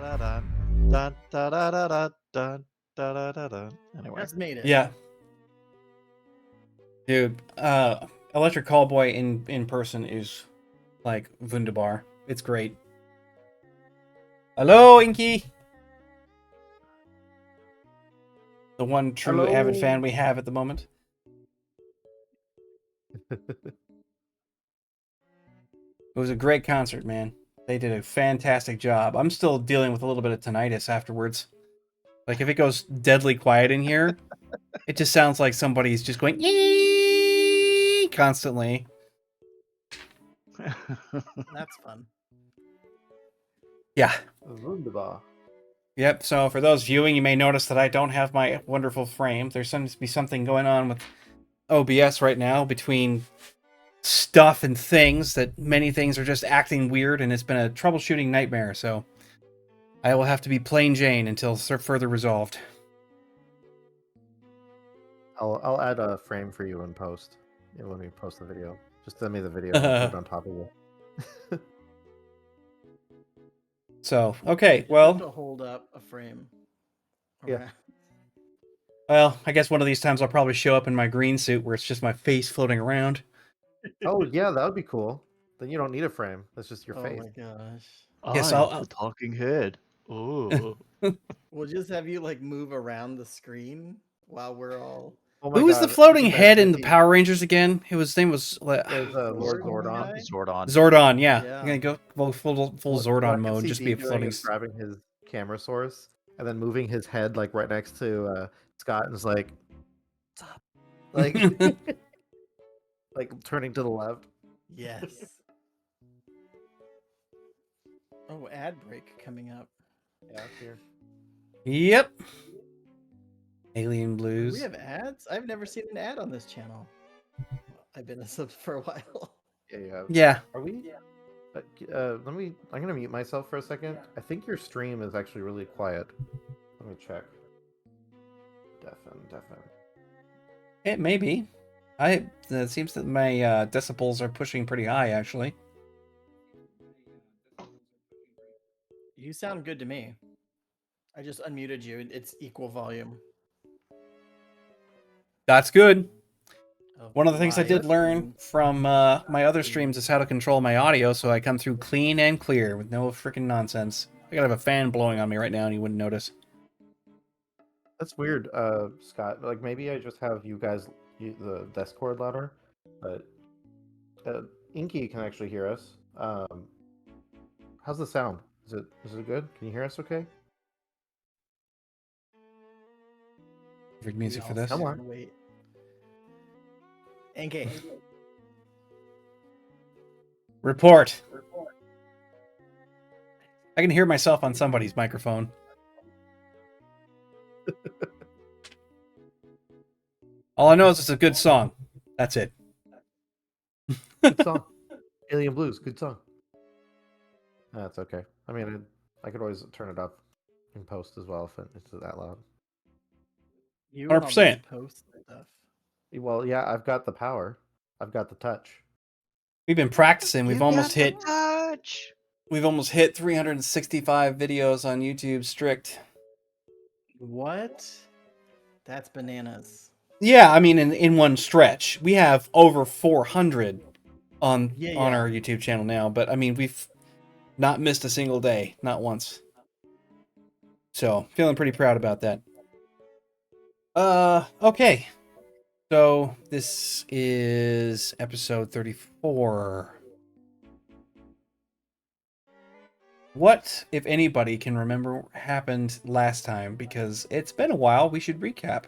Dun, da, da, da, da, dun, da, da, da, dun. Anyway, Just made it. Yeah. Dude, Electric Callboy in person is like wunderbar. It's great. Hello, Inky. The one true avid fan we have at the moment. It was a great concert, man. They did a fantastic job. I'm still dealing with a little bit of tinnitus afterwards. Like if it goes deadly quiet in here, it just sounds like somebody's just going yee constantly. That's fun. Yeah. Wunderbar. Yep, so for those viewing, you may notice that I don't have my wonderful frame. There seems to be something going on with OBS right now between stuff and things, that many things are just acting weird, and it's been a troubleshooting nightmare, so I will have to be plain Jane until further resolved. I'll add a frame for you in post. Yeah, when we post the video. Just send me the video and I'll put it on top of it. So, okay, You well... have to hold up a frame. Yeah. Alright. Well, I guess one of these times I'll probably show up in my green suit where it's just my face floating around. Oh, yeah, that would be cool. Then you don't need a frame. That's just your Oh face. my gosh. Yes, I'm I'll- the talking head. Ooh. We'll just have you like move around the screen while we're all. Oh my Who was the God, floating isn't that head in the tricky? Power Rangers again? His name was... There's Lord Zordon Zordon. guy? Zordon. Zordon, yeah. Yeah. I'm gonna go full What I Zordon can mode, see just Dee be a doing floating... is grabbing his camera source and then moving his head like right next to Scott and is like, stop. Like, like turning to the left. Yes. Oh, ad break coming up. Yeah, here. Yep. Alien Do Blues. we have ads? I've never seen an ad on this channel. I've been a sub for a while. Yeah, you have. Yeah. Are we? Let me. I'm gonna mute myself for a second. I think your stream is actually really quiet. Let me check. Deafen. It may be. It seems that my decibels are pushing pretty high, actually. You sound good to me. I just unmuted you. It's equal volume. That's good. Oh, One of the things I did live learn stream. from my other streams is how to control my audio so I come through clean and clear with no freaking nonsense. I gotta have a fan blowing on me right now and you wouldn't notice. That's weird, Scott. Like maybe I just have you guys the Discord louder, but Inky can actually hear us. How's the sound? Is it good? Can you hear us? Okay. Perfect music for We this. all Come sit on. and wait. NK. Report. I can hear myself on somebody's microphone. All I know is it's a good song. That's it. Good song. Alien Blues. Good song. That's okay. I mean, I could always turn it up in post as well if it's that loud. You and all 100%. this post stuff. Well, yeah, I've got the power. I've got the touch. We've been practicing. You We've almost got the hit touch. 365 videos on YouTube strict. What? That's bananas. Yeah, I mean in one stretch. We have over 400 on Yeah. our YouTube channel now, but I mean we've not missed a single day, not once. So, feeling pretty proud about that. Okay. So, this is episode 34. What, if anybody, can remember what happened last time? Because it's been a while, we should recap.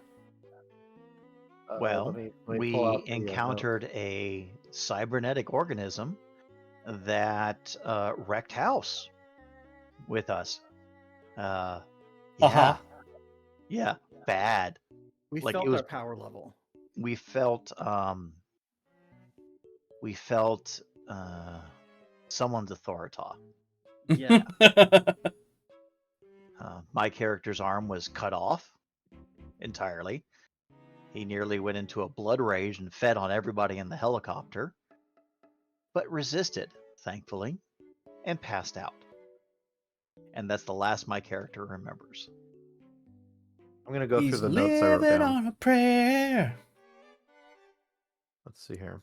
Well, let me we pull out the, encountered a cybernetic organism that wrecked house with us. Yeah. Uh-huh. Yeah, bad. We Like, felt it was- our power level. We felt someone's authority. Yeah. My character's arm was cut off entirely. He nearly went into a blood rage and fed on everybody in the helicopter, but resisted, thankfully, and passed out. and that's the last my character remembers. I'm gonna go He's through the notes I wrote living down. on a prayer. Let's see here.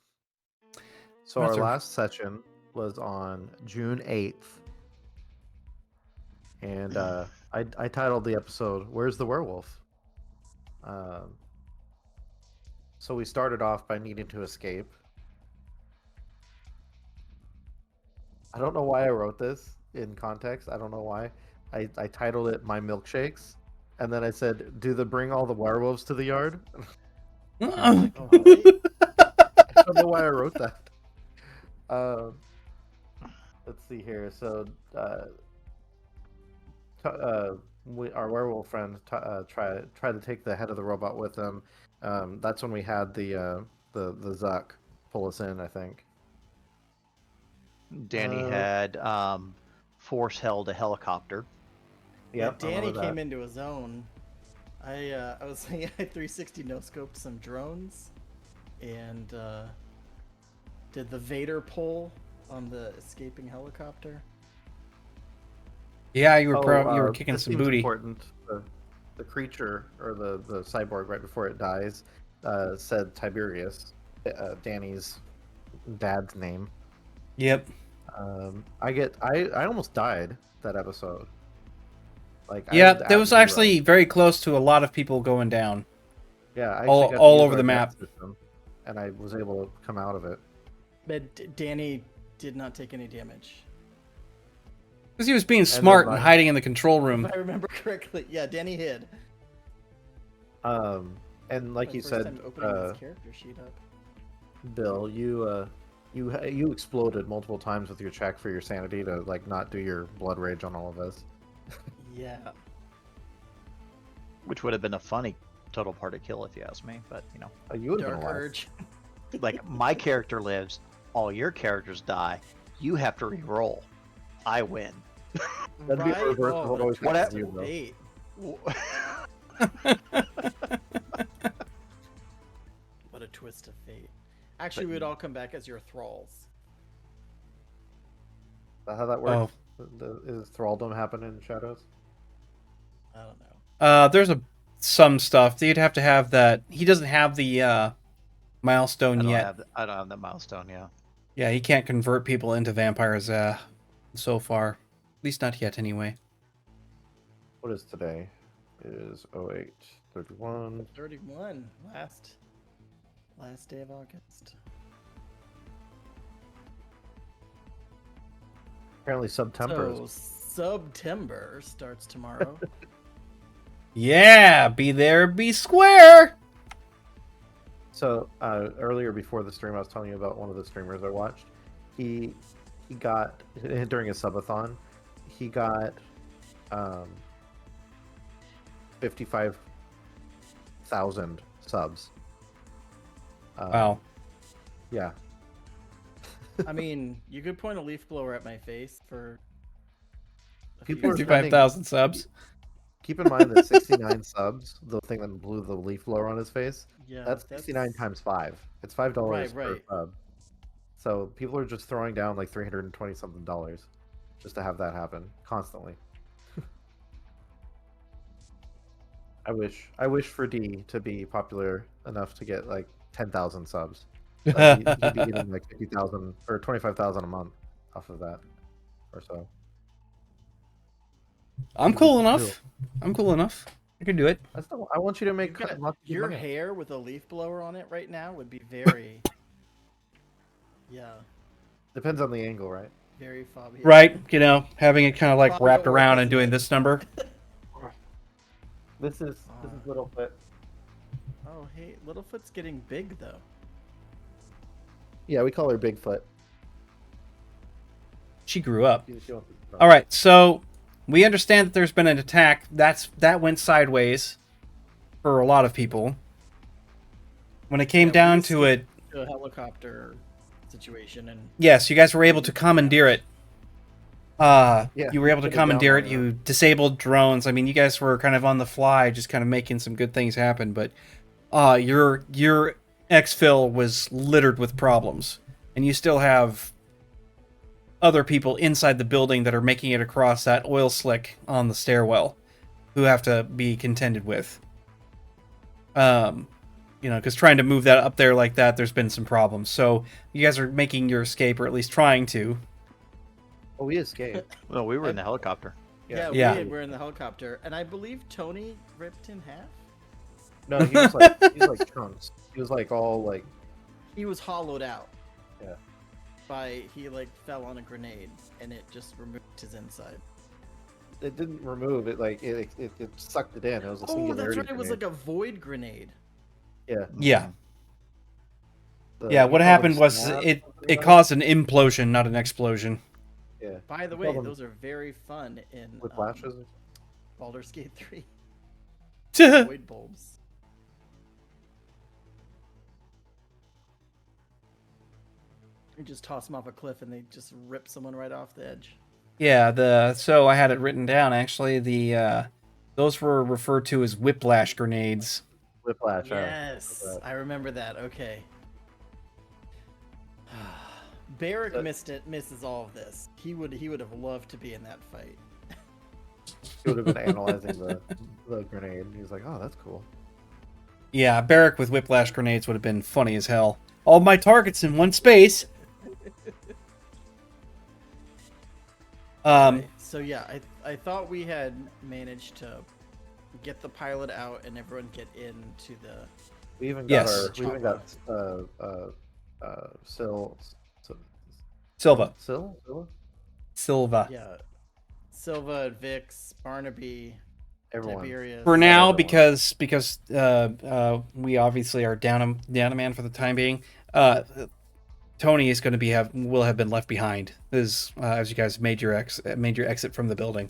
So That's our a- last session was on June 8th. And I titled the episode, Where's the Werewolf? So we started off by needing to escape. I don't know why I wrote this in context. I don't know why. I titled it My Milkshakes. And then I said, do the bring all the werewolves to the yard? Alright. I don't know why I wrote that. Let's see here. So, our werewolf friend tried to take the head of the robot with him. That's when we had the Zuck pull us in, I think. Danny had force held a helicopter. Yep, I Danny remember that. came into his own. I was saying I 360 no scoped some drones, and did the Vader pull on the escaping helicopter. Yeah, you were you were Oh, kicking this some seems booty. Important. The creature or the cyborg right before it dies said Tiberius, Danny's dad's name. Yep. I almost died that episode. Like Yeah, I that was at actually zero. very close to a lot of people going down. Yeah, I all- actually got to all use over our the death map. system, and I was able to come out of it. But Danny did not take any damage. Because he was being then smart and like- hiding in the control room. If I remember correctly, yeah, Danny hid. And like My you first said, time opening his character sheet up. Bill, you exploded multiple times with your check for your sanity to like not do your blood rage on all of us. Yeah. Which would have been a funny total party kill if you ask me, but you know, You would have Dark been alive. Urge. like my character lives, all your characters die. You have to re-roll. I win. That'd be the reverse of what always What happens to hap- you, Bill. Fate. What a twist of fate. Actually, we'd all come back as your thralls. Is that how that works? Is thraldom happen in Shadows? I don't know. There's some stuff. You'd have to have that. He doesn't have the milestone yet. I don't have the milestone. Yeah. Yeah, he can't convert people into vampires so far. At least not yet, anyway. What is today? It is 08/31. 31. Last day of August. Apparently September. So September starts tomorrow. Yeah, be there, be square. So earlier before the stream, I was telling you about one of the streamers I watched. He got during his subathon, he got 55,000 subs. Wow. Yeah. I mean, you could point a leaf blower at my face for a People few are seconds. 55,000 subs. Keep in mind that 69 subs, the thing that blew the leaf blower on his face, Yeah, that's 69 times 5. It's $5 per Right. sub. So people are just throwing down like $320 something just to have that happen constantly. I wish for D to be popular enough to get like 10,000 subs. He'd be getting like 50,000 or 25,000 a month off of that, or so. I'm cool enough. I can do it. That's not, I want you to make You've got lots of your money. hair with a leaf blower on it right now would be very, yeah, Depends on the angle, right? very Fabio. Right, you know, having it kind of like Fabio wrapped or around and isn't doing it? this number. This is Littlefoot. Oh, hey, Littlefoot's getting big though. Yeah, we call her Bigfoot. She grew up. She wants to- All right, so we understand that there's been an attack. That went sideways for a lot of people. When it came Yeah, we down to it, escaped a helicopter situation, and yes, you guys were able to commandeer it. You were able to put it commandeer down it. on You disabled drones. I mean, you guys were kind of on the fly, just kind of making some good things happen. But your exfil was littered with problems, and you still have other people inside the building that are making it across that oil slick on the stairwell who have to be contended with. Because trying to move that up there like that, there's been some problems. So you guys are making your escape, or at least trying to. Oh, we escaped. Well, we were in the helicopter. Yeah, Yeah. we were in the helicopter, and I believe Tony ripped in half. No, he was like chunks. He was like all like. He was hollowed out. Yeah. He like fell on a grenade, and it just removed his inside. It didn't remove it. Like it sucked it in. It was a Oh, singularity. that's right. It was grenade. like a void grenade. Yeah. Yeah. The- Yeah, we what call them happened was snaps, it something it like caused an implosion, not an explosion. that. Yeah. By the We way, call them those are very fun in whiplashes. Baldur's Gate 3. Void bulbs. You just toss them off a cliff, and they just rip someone right off the edge. Yeah, so I had it written down actually. Those were referred to as whiplash grenades. Whiplash. Yes, I remember that. Okay. Barrick misses all of this. He would have loved to be in that fight. He would have been analyzing the grenade. He was like, "Oh, that's cool." Yeah, Barrack with whiplash grenades would have been funny as hell. All my targets in one space. Right, so yeah, I thought we had managed to get the pilot out and everyone get into the. We even got Yes. we even got Silva. Silva. Yeah, Silva, Vix, Barnaby, Everyone. Tiberius. For now, everyone. because we obviously are down a man for the time being. Tony is going to will have been left behind as you guys made your exit from the building.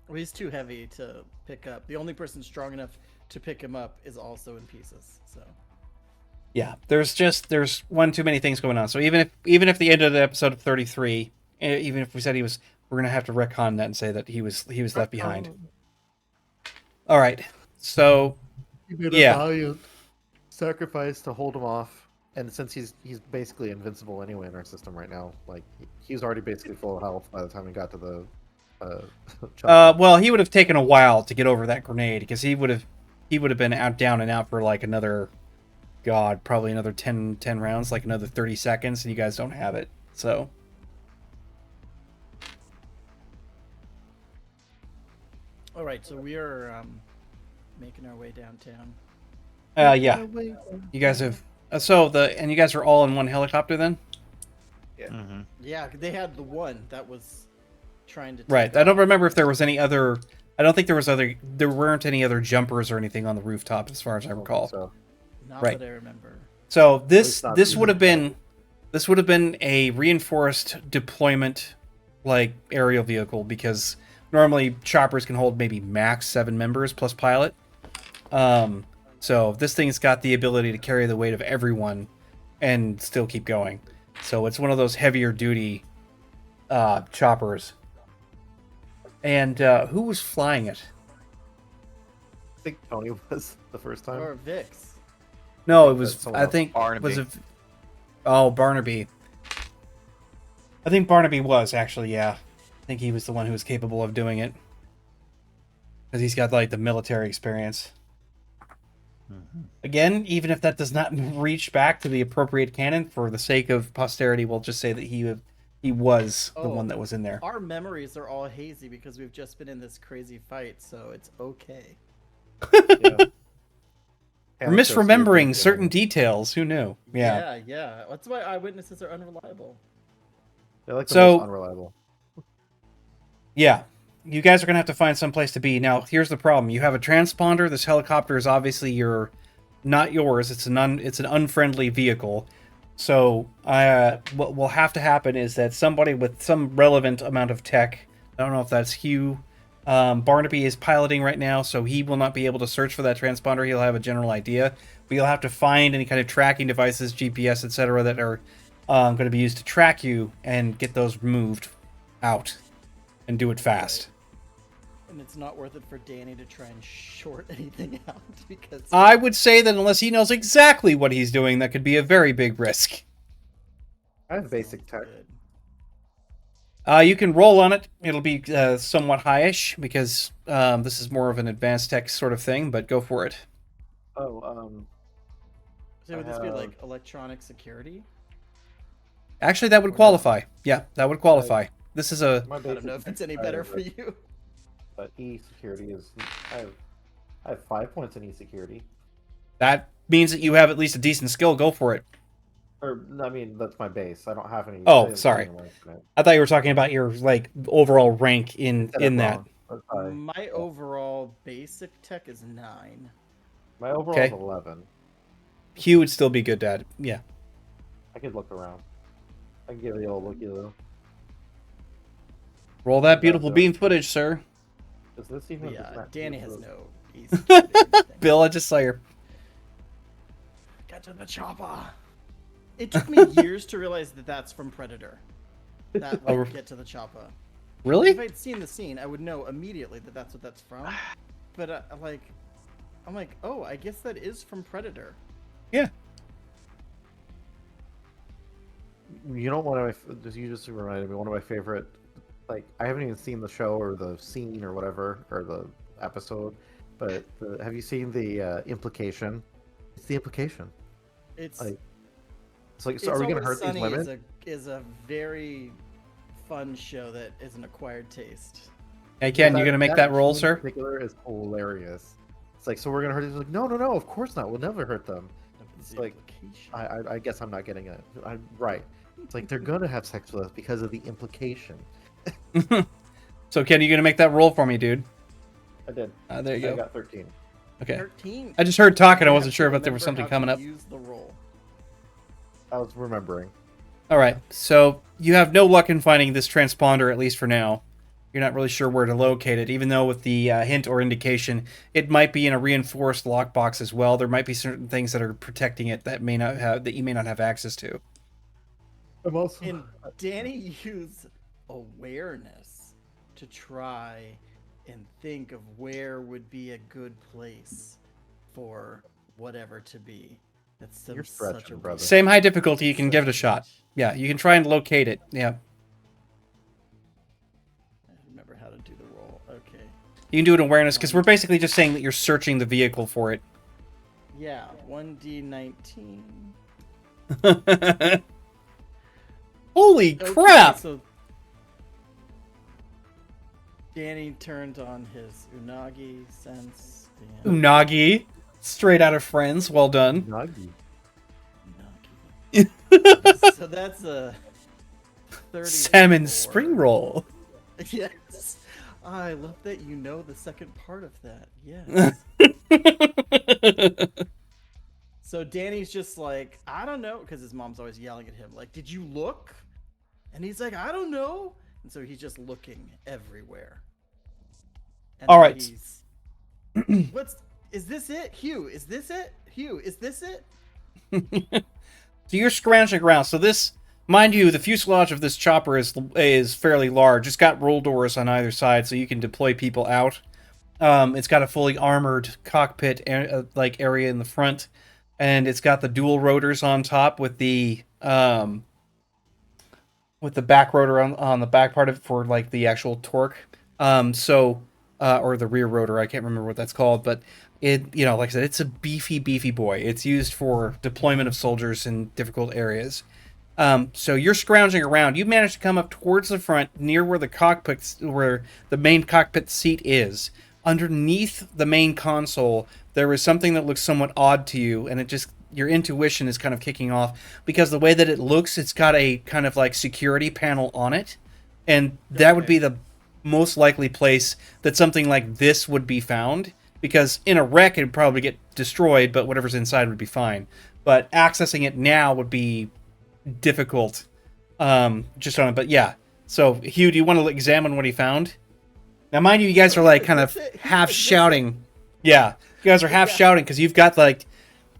Well, he's too heavy to pick up. The only person strong enough to pick him up is also in pieces. So. Yeah, there's one too many things going on. So even if the end of the episode of 33, even if we said we're gonna have to retcon that and say that he was left behind. All right, so He made yeah. a valiant sacrifice to hold him off, and since he's basically invincible anyway in our system right now, like he was already basically full of health by the time we got to the. Well, he would have taken a while to get over that grenade because he would have been down and out for like another, probably another 10 rounds, like another 30 seconds, and you guys don't have it. So All right, so we are making our way downtown. yeah, you guys have and you guys are all in one helicopter then? Mm-hmm. Yeah, they had the one that was trying to. Right. take I don't off. remember if there was any other. I don't think there weren't any other jumpers or anything on the rooftop, as far as I recall. So Not Right. that I remember. So this not would have been a reinforced deployment like aerial vehicle because normally choppers can hold maybe max 7 members plus pilot. So this thing's got the ability to carry the weight of everyone and still keep going. So it's one of those heavier duty choppers. And who was flying it? I think Tony was the first time. Or Vix. No, it That's was. someone I else. think Barnaby. was it. Oh, Barnaby. I think Barnaby was actually. Yeah, I think he was the one who was capable of doing it because he's got like the military experience. Mm-hmm. Again, even if that does not reach back to the appropriate canon, for the sake of posterity, we'll just say that he was the Oh. one that was in there. Our memories are all hazy because we've just been in this crazy fight, so it's okay. Yeah. We're misremembering certain details. Who knew? Yeah. Yeah. That's why eyewitnesses are unreliable. They're like the So- most unreliable. Yeah. You guys are going to have to find some place to be. Now, here's the problem. You have a transponder. This helicopter is obviously not yours. It's an unfriendly vehicle. So, what will have to happen is that somebody with some relevant amount of tech, I don't know if that's Hugh, Barnaby is piloting right now, so he will not be able to search for that transponder. He'll have a general idea. But you'll have to find any kind of tracking devices, GPS, etc., that are going to be used to track you and get those moved out and do it fast. And it's not worth it for Danny to try and short anything out because I would say that unless he knows exactly what he's doing, that could be a very big risk. I have basic tech. good. You can roll on it. It'll be somewhat highish because this is more of an advanced tech sort of thing, but go for it. Oh, So would this be like electronic security? Actually, that would Or qualify. Yeah, that would qualify. This is a... my I don't know if it's any better for basic- you. But E-security is... I have 5 points in E-security. That means that you have at least a decent skill. Go for it. Or, I mean, that's my base. I don't have any... Oh, I didn't sorry. put any ranks in it. I thought you were talking about your like overall rank in Said it that. wrong. That's high. My overall basic tech is 9. My overall Okay. is 11. Hugh would still be good at it. Yeah. I could look around. I can give you a old looky though. Roll that beautiful beam footage, sir. Is this even? Yeah, not- Danny this has is- no easy. anything. Bill, I just saw your... Get to the chopper. It took me years to realize that that's from Predator. That Oh, like, get to the chopper. Really? If I'd seen the scene, I would know immediately that that's what that's from. But I'm like, oh, I guess that is from Predator. Yeah. You know, one of my you just reminded me one of my favorite. Like, I haven't even seen the show or the scene or whatever or the episode, but have you seen the implication? It's the implication. It's Like, it's like, so It's are we gonna Always hurt these Sunny women? is a very fun show that is an acquired taste. Hey, Ken, you gonna make that roll, scene sir? In particular is hilarious. It's like, so we're gonna hurt these? Like, no, no, no, of course not. We'll never hurt them. It's The like, implication. I guess I'm not getting it. I'm right. It's like they're gonna have sex with us because of the implication. So, Ken, you gonna make that roll for me, dude? I did. There you I go. got 13. Okay. 13. I just heard talking. I You wasn't have sure to if there was remember something how coming to up. Use the roll. I was remembering. All right. So you have no luck in finding this transponder, at least for now. You're not really sure where to locate it, even though with the hint or indication, it might be in a reinforced lockbox as well. There might be certain things that are protecting it that may not have that you may not have access to. I'm also. And Danny used awareness to try and think of where would be a good place for whatever to be. That's You're such stretching, a brother. Same high difficulty. You can give it a shot. Yeah, you can try and locate it. Yeah, I remember how to do the roll. Okay. you can do it in awareness because we're basically just saying that you're searching the vehicle for it. Yeah, 1d19. Holy Okay, crap! so Danny turned on his Unagi sense. And Unagi, straight out of Friends. Well done. Nagi. Unagi. So that's a 30. Salmon spring roll. Yes. I love that you know the second part of that. Yes. So Danny's just like, I don't know, because his mom's always yelling at him, like, did you look? And he's like, I don't know. And so he's just looking everywhere. And All then right. he's, is this it? Hugh, is this it? Hugh, is this it? So you're scrounging around. So this, mind you, the fuselage of this chopper is fairly large. It's got roll doors on either side, so you can deploy people out. It's got a fully armored cockpit like area in the front, and it's got the dual rotors on top with the back rotor on the back part of it for like the actual torque. Or the rear rotor, I can't remember what that's called, but it, like I said, it's a beefy boy. It's used for deployment of soldiers in difficult areas. So you're scrounging around. You managed to come up towards the front, near where where the main cockpit seat is. Underneath the main console, there is something that looks somewhat odd to you, and your intuition is kind of kicking off because the way that it looks, it's got a kind of like security panel on it, and that would be the most likely place that something like this would be found, because in a wreck it'd probably get destroyed, but whatever's inside would be fine. But accessing it now would be difficult just on it. But yeah, so Hugh, do you want to examine what he found? Now mind you, you guys are like kind of half shouting. Yeah, you guys are half shouting because you've got like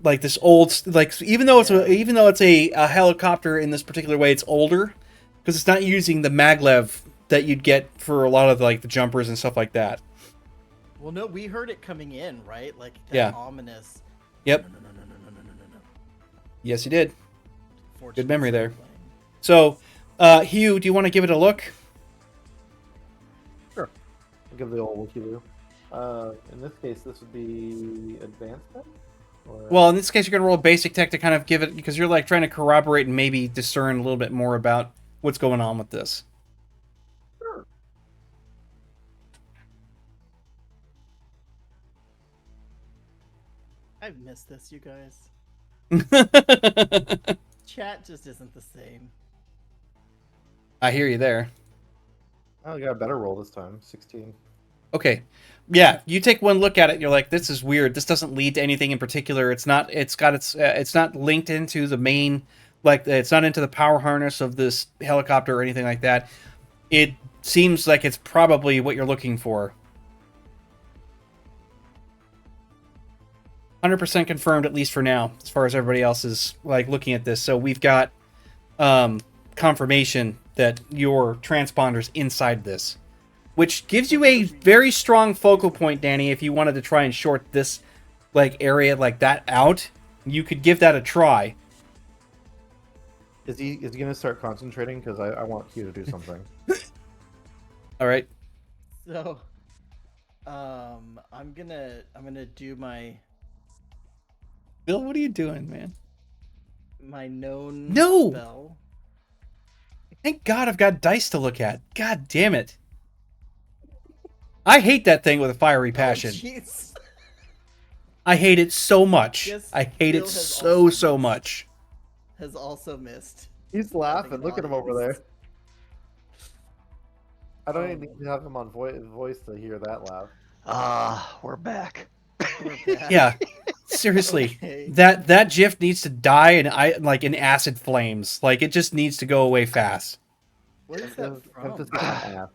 this old, like, even though it's a helicopter in this particular way, it's older because it's not using the maglev that you'd get for a lot of like the jumpers and stuff like that. Well, no, we heard it coming in, right? Like that Yeah. ominous. Yep. No. Yes, you did. Fortunately, memory there. it's not playing. So, Hugh, do you want to give it a look? give the old wiki-loo. In this case, this would be advanced tech? Or... Well, in this case, you're going to roll basic tech to kind of give it, because you're like trying to corroborate and maybe discern a little bit more about what's going on with this. Sure. I've missed this, you guys. Chat just isn't the same. I hear you there. Oh, I got a better roll this time. 16. Okay. Yeah, you take one look at it, you're like, this is weird. This doesn't lead to anything in particular. It's not it's not linked into the main, like, it's not into the power harness of this helicopter or anything like that. It seems like it's probably what you're looking for. 100% confirmed, at least for now, as far as everybody else is like looking at this. So we've got confirmation that your transponder's inside this, which gives you a very strong focal point, Danny. If you wanted to try and short this like area like that out, you could give that a try. Is he gonna start concentrating? Because I want Q to do something. All right. So, I'm gonna do my Bill, what are you doing, man? known No! spell. Thank God I've got dice to look at. God damn it. I hate that thing with a fiery passion. Oh, jeez. I hate it so much. Yes, I hate Bill it has so also much. Has also missed. He's laughing. Look at him over there. audience. I don't even need to have him on voice to hear that laugh. Ah, we're back. We're back. Yeah. Seriously. Okay. That GIF needs to die in acid flames. Like, it just needs to go away fast. What is that Emphasis from? on ass.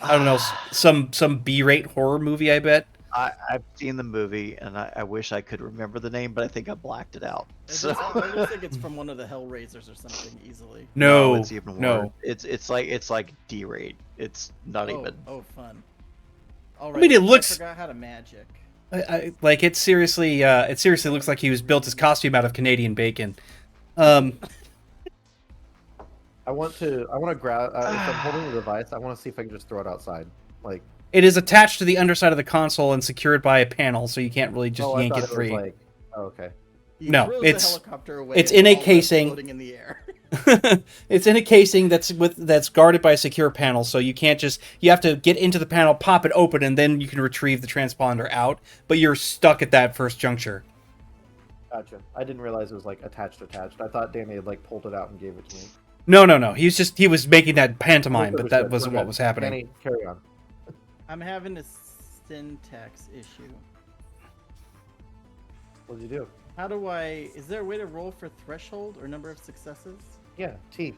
I don't know, some B-rate horror movie, I bet. I've seen the movie, and I wish I could remember the name, but I think I blacked it out. I So just think it's from one of the Hellraisers or something easily. No, it's even no. worse. It's like D-rate. It's not even. Oh, fun. All right. mean, it looks- I forgot how to magic. Like, it seriously looks like he was built his costume out of Canadian bacon. I want to grab. If I'm holding the device, I want to see if I can just throw it outside. Like, It is attached to the underside of the console and secured by a panel, so you can't really just I yank thought it free. was like, oh, okay. He No, throws it's- the helicopter away. it's in a while it's casing. floating in the air. It's in a casing that's guarded by a secure panel, so you can't just, you have to get into the panel, pop it open, and then you can retrieve the transponder out, but you're stuck at that first juncture. Gotcha. I didn't realize it was like attached. I thought Danny had like pulled it out and gave it to me. No. He was making that pantomime, but that Understood. wasn't We're what good. was happening. Danny, carry on. I'm having a syntax issue. What did you do? How do I? Is there a way to roll for threshold or number of successes? Yeah, T.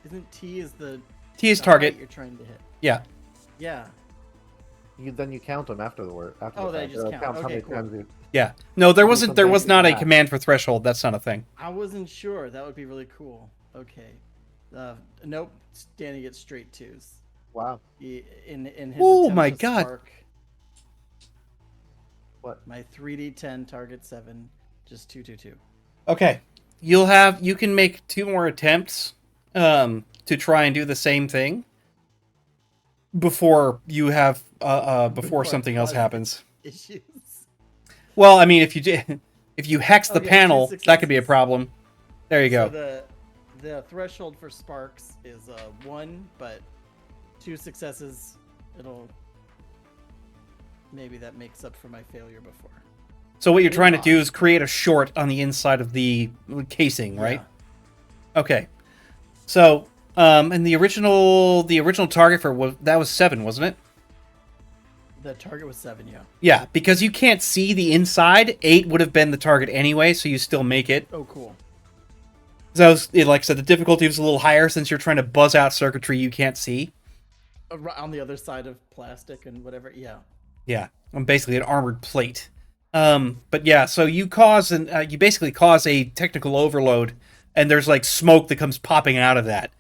Isn't T is the T is the target. height you're trying to hit? Yeah. Yeah. Then you count them after the word. After Oh, the they fact. just It count. counts how Okay, many cool. times you. Yeah. No, there Do was something not a like that. command for threshold. That's not a thing. I wasn't sure. That would be really cool. Okay. Nope. Danny gets straight twos. Wow. In his Oh attempt my to God. spark What? my 3d10 target 7, just 222. Okay. You can make 2 more attempts to try and do the same thing before you have before something else cause happens. Issues. Well, I mean, if you hex the Okay, panel, 2 that could be a successes. problem. There you go. So the threshold for sparks is 1, but 2 successes, maybe that makes up for my failure before. So what you're trying to do is create a short on the inside of the casing, right? Yeah. Okay. So, and the original target that was 7, wasn't it? The target was 7, yeah. Yeah, because you can't see the inside. 8 would have been the target anyway, so you still make it. Oh, cool. So, like I said, the difficulty was a little higher since you're trying to buzz out circuitry you can't see. On the other side of plastic and whatever, yeah. Yeah, I'm basically an armored plate. But yeah, so you basically cause a technical overload, and there's like smoke that comes popping out of that.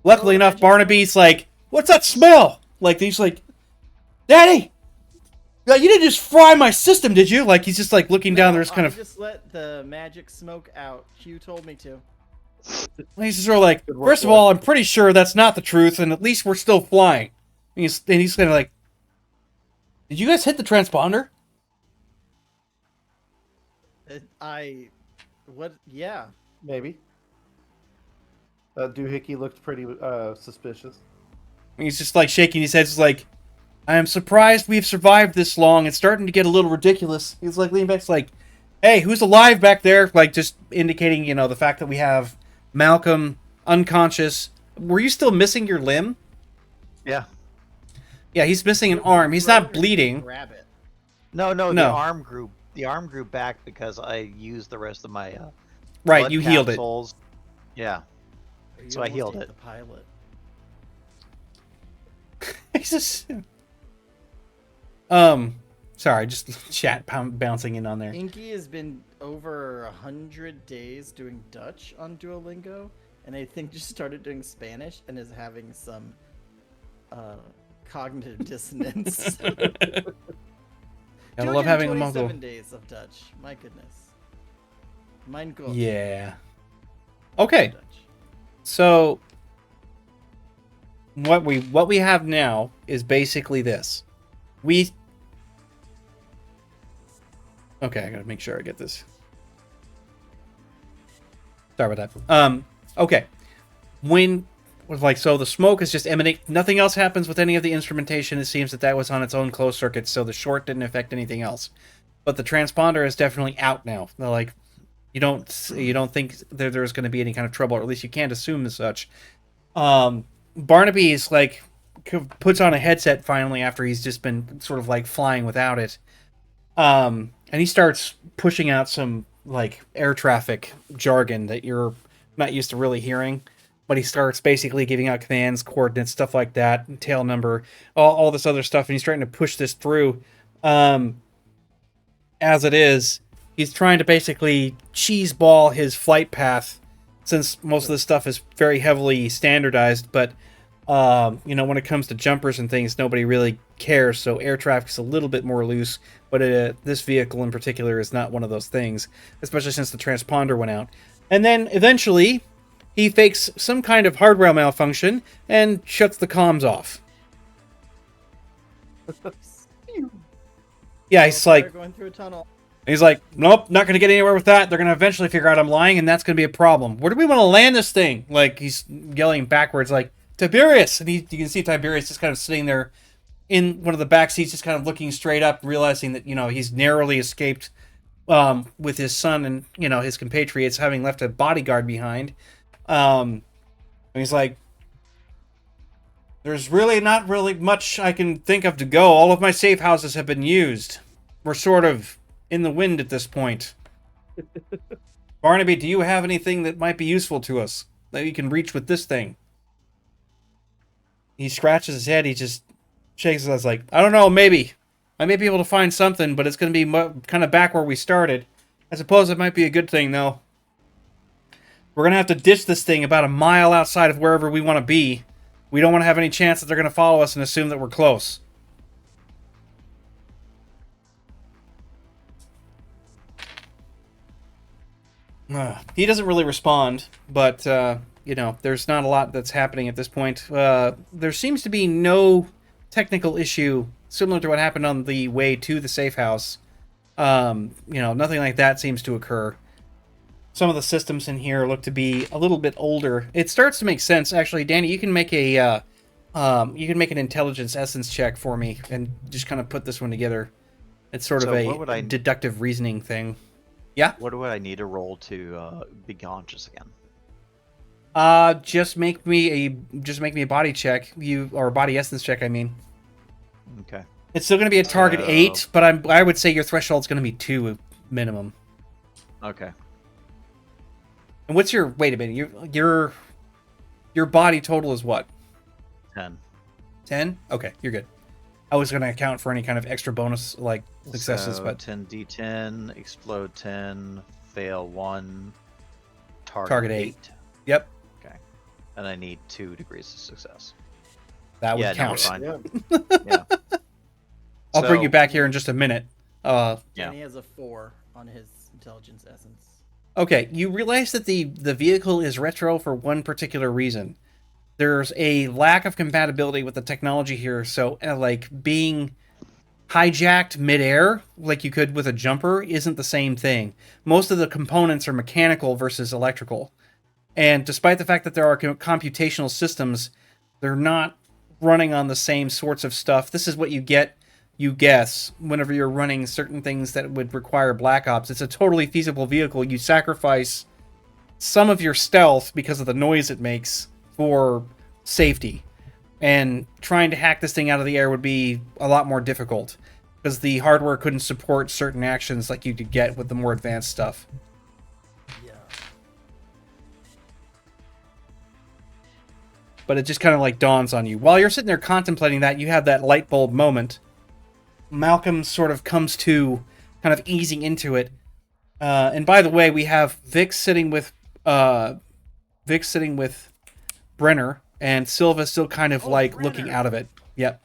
Luckily enough, Barnaby's like, "What's that smell?" Like he's like, "Daddy, you didn't just fry my system, did you?" Like he's just like looking down there, just kind I of. just let the magic smoke out. Hugh told me to. He's just sort of like, Good work, first of boy." all, I'm pretty sure that's not the truth, and at least we're still flying. he's kind of like, did you guys hit the transponder? Yeah. Maybe. Doohickey looked pretty suspicious. And he's just like shaking his head. He's like, I am surprised we've survived this long. It's starting to get a little ridiculous. He's like leaning back, like, hey, who's alive back there? Like just indicating, the fact that we have Malcolm unconscious. Were you still missing your limb? Yeah. Yeah, he's missing an arm. He's not bleeding. Grab it. No, No. the arm grew back because I used the rest of my Right, blood you healed it. capsules. Yeah. You So I almost healed ate it. The pilot. He's just... Sorry, just chat bouncing in on there. Inky has been over 100 days doing Dutch on Duolingo, and I think just started doing Spanish and is having some cognitive dissonance. I love having a 27 Mongol. days of Dutch. My goodness. Mein Gott. Yeah. Okay, Dutch. so what we have now is basically this. Okay, I gotta make sure I get this. Sorry about that. Okay. So the smoke is just emanating. Nothing else happens with any of the instrumentation. It seems that was on its own closed circuit, so the short didn't affect anything else. But the transponder is definitely out now. They're like, you don't think there's going to be any kind of trouble, or at least you can't assume as such. Barnaby's like puts on a headset finally after he's just been sort of like flying without it. And he starts pushing out some like air traffic jargon that you're not used to really hearing. But he starts basically giving out commands, coordinates, stuff like that, tail number, all this other stuff, and he's trying to push this through. As it is, he's trying to basically cheeseball his flight path, since most of this stuff is very heavily standardized. But when it comes to jumpers and things, nobody really cares. So air traffic's a little bit more loose. But this vehicle in particular is not one of those things, especially since the transponder went out. And then eventually, he fakes some kind of hardware malfunction and shuts the comms off. Yeah, he's like, Going through a tunnel. he's like, nope, not going to get anywhere with that. They're going to eventually figure out I'm lying, and that's going to be a problem. Where do we want to land this thing? Like, he's yelling backwards, like, Tiberius! And you can see Tiberius just kind of sitting there in one of the back seats, just kind of looking straight up, realizing that, he's narrowly escaped with his son and, his compatriots, having left a bodyguard behind. And he's like, there's really not really much I can think of to go. All of my safe houses have been used. We're sort of in the wind at this point. Barnaby, do you have anything that might be useful to us that you can reach with this thing? He scratches his head. He just shakes his head like, I don't know, maybe. I may be able to find something, but it's going to be kind of back where we started. I suppose it might be a good thing, though. We're going to have to ditch this thing about a mile outside of wherever we want to be. We don't want to have any chance that they're going to follow us and assume that we're close. He doesn't really respond, but, there's not a lot that's happening at this point. There seems to be no technical issue similar to what happened on the way to the safe house. Nothing like that seems to occur. Some of the systems in here look to be a little bit older. It starts to make sense, actually. Danny, you can make an intelligence essence check for me and just kind of put this one together. It's sort of a deductive reasoning thing. Yeah. What would I need to roll to be conscious again? Just make me a body check. Or a body essence check, I mean. Okay. It's still going to be a target 8, but I would say your threshold's going to be 2 minimum. Okay. And what's your... Wait a minute. Your body total is what? 10. 10? Okay, you're good. I was going to account for any kind of extra bonus, like, successes, So, but... 10d10, explode 10, fail 1, Target 8. Yep. Okay. And I need 2 degrees of success. That would No, count. we're fine. Yeah. Yeah. I'll bring So- you back here in just a minute. Yeah. And he has a 4 on his intelligence essence. Okay, you realize that the vehicle is retro for one particular reason. there's a lack of compatibility with the technology here. So, like, being hijacked midair, like you could with a jumper, isn't the same thing. Most of the components are mechanical versus electrical. And despite the fact that there are computational systems, they're not running on the same sorts of stuff. This is what you get, you guess, whenever you're running certain things that would require Black Ops. It's a totally feasible vehicle. You sacrifice some of your stealth because of the noise it makes for safety. And trying to hack this thing out of the air would be a lot more difficult because the hardware couldn't support certain actions like you could get with the more advanced stuff. Yeah. But it just kind of like dawns on you. While you're sitting there contemplating that, you have that light bulb moment. Malcolm sort of comes to, kind of easing into it. And by the way, we have Vic sitting with Brenner, and Silva still kind of looking out of it. Yep.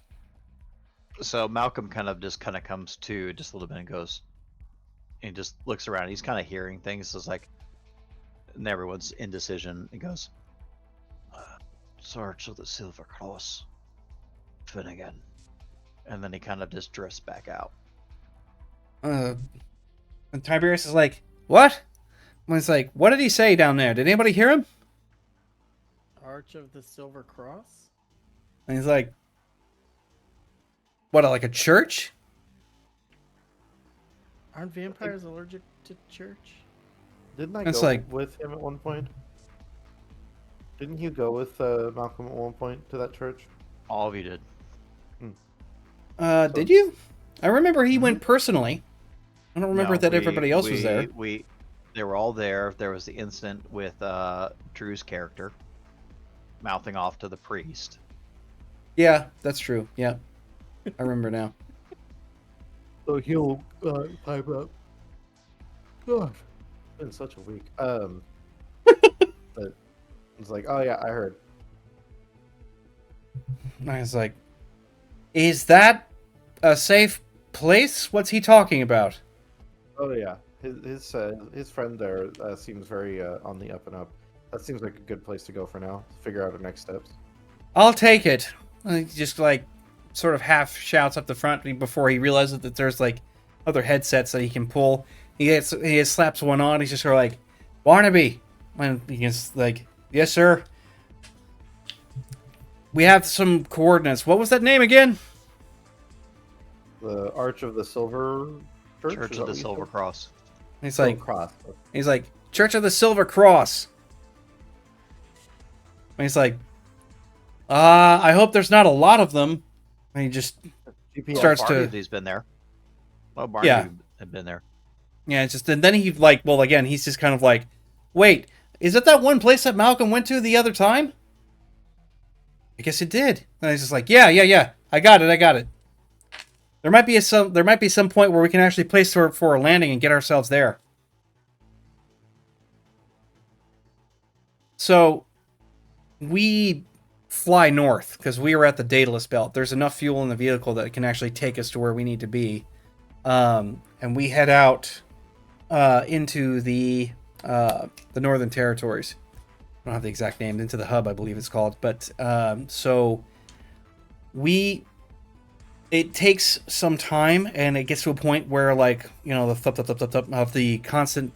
So Malcolm kind of comes to just a little bit and goes, and just looks around. He's kind of hearing things. It's like, and everyone's indecision. He goes, Search of the Silver Cross, Finnegan. And then he kind of just drifts back out. And Tiberius is like, what? And it's like, what did he say down there? Did anybody hear him? Arch of the Silver Cross? And he's like, what, like a church? Aren't vampires allergic to church? Didn't I It's go like- with him at one point? Didn't you go with Malcolm at one point to that church? All of you did. Did you? I remember he went personally. I don't remember that everybody else was there. They were all there. There was the incident with Drew's character mouthing off to the priest. Yeah, that's true. Yeah. I remember now. So he'll pipe up. Gosh, it's been such a week. But it's like, oh yeah, I heard. I was like, is that a safe place? What's he talking about? Oh yeah, his friend there seems very on the up and up. That seems like a good place to go for now. Figure out our next steps. I'll take it. And he just like sort of half shouts up the front before he realizes that there's like other headsets that he can pull. He slaps one on. He's just sort of like, Barnaby. And he's like, yes, sir. We have some coordinates. What was that name again? The Arch of the Silver Church, Church of the Silver Cross. He's Silver like, Cross. Church of the Silver Cross. And he's like, I hope there's not a lot of them. And he just GPS. starts to, Barnaby's been there. Well, Barnaby Yeah. had been there. yeah, it's just, and then he like, well, again, he's just kind of like, wait, is it that one place that Malcolm went to the other time? I guess it did. And he's just like, yeah. I got it. There might be some point where we can actually place for a landing and get ourselves there. So we fly north because we are at the Daedalus Belt. There's enough fuel in the vehicle that can actually take us to where we need to be. And we head out into the Northern Territories. I don't have the exact name. Into the hub, I believe it's called. But so it takes some time, and it gets to a point where, like, you know, the thup of the constant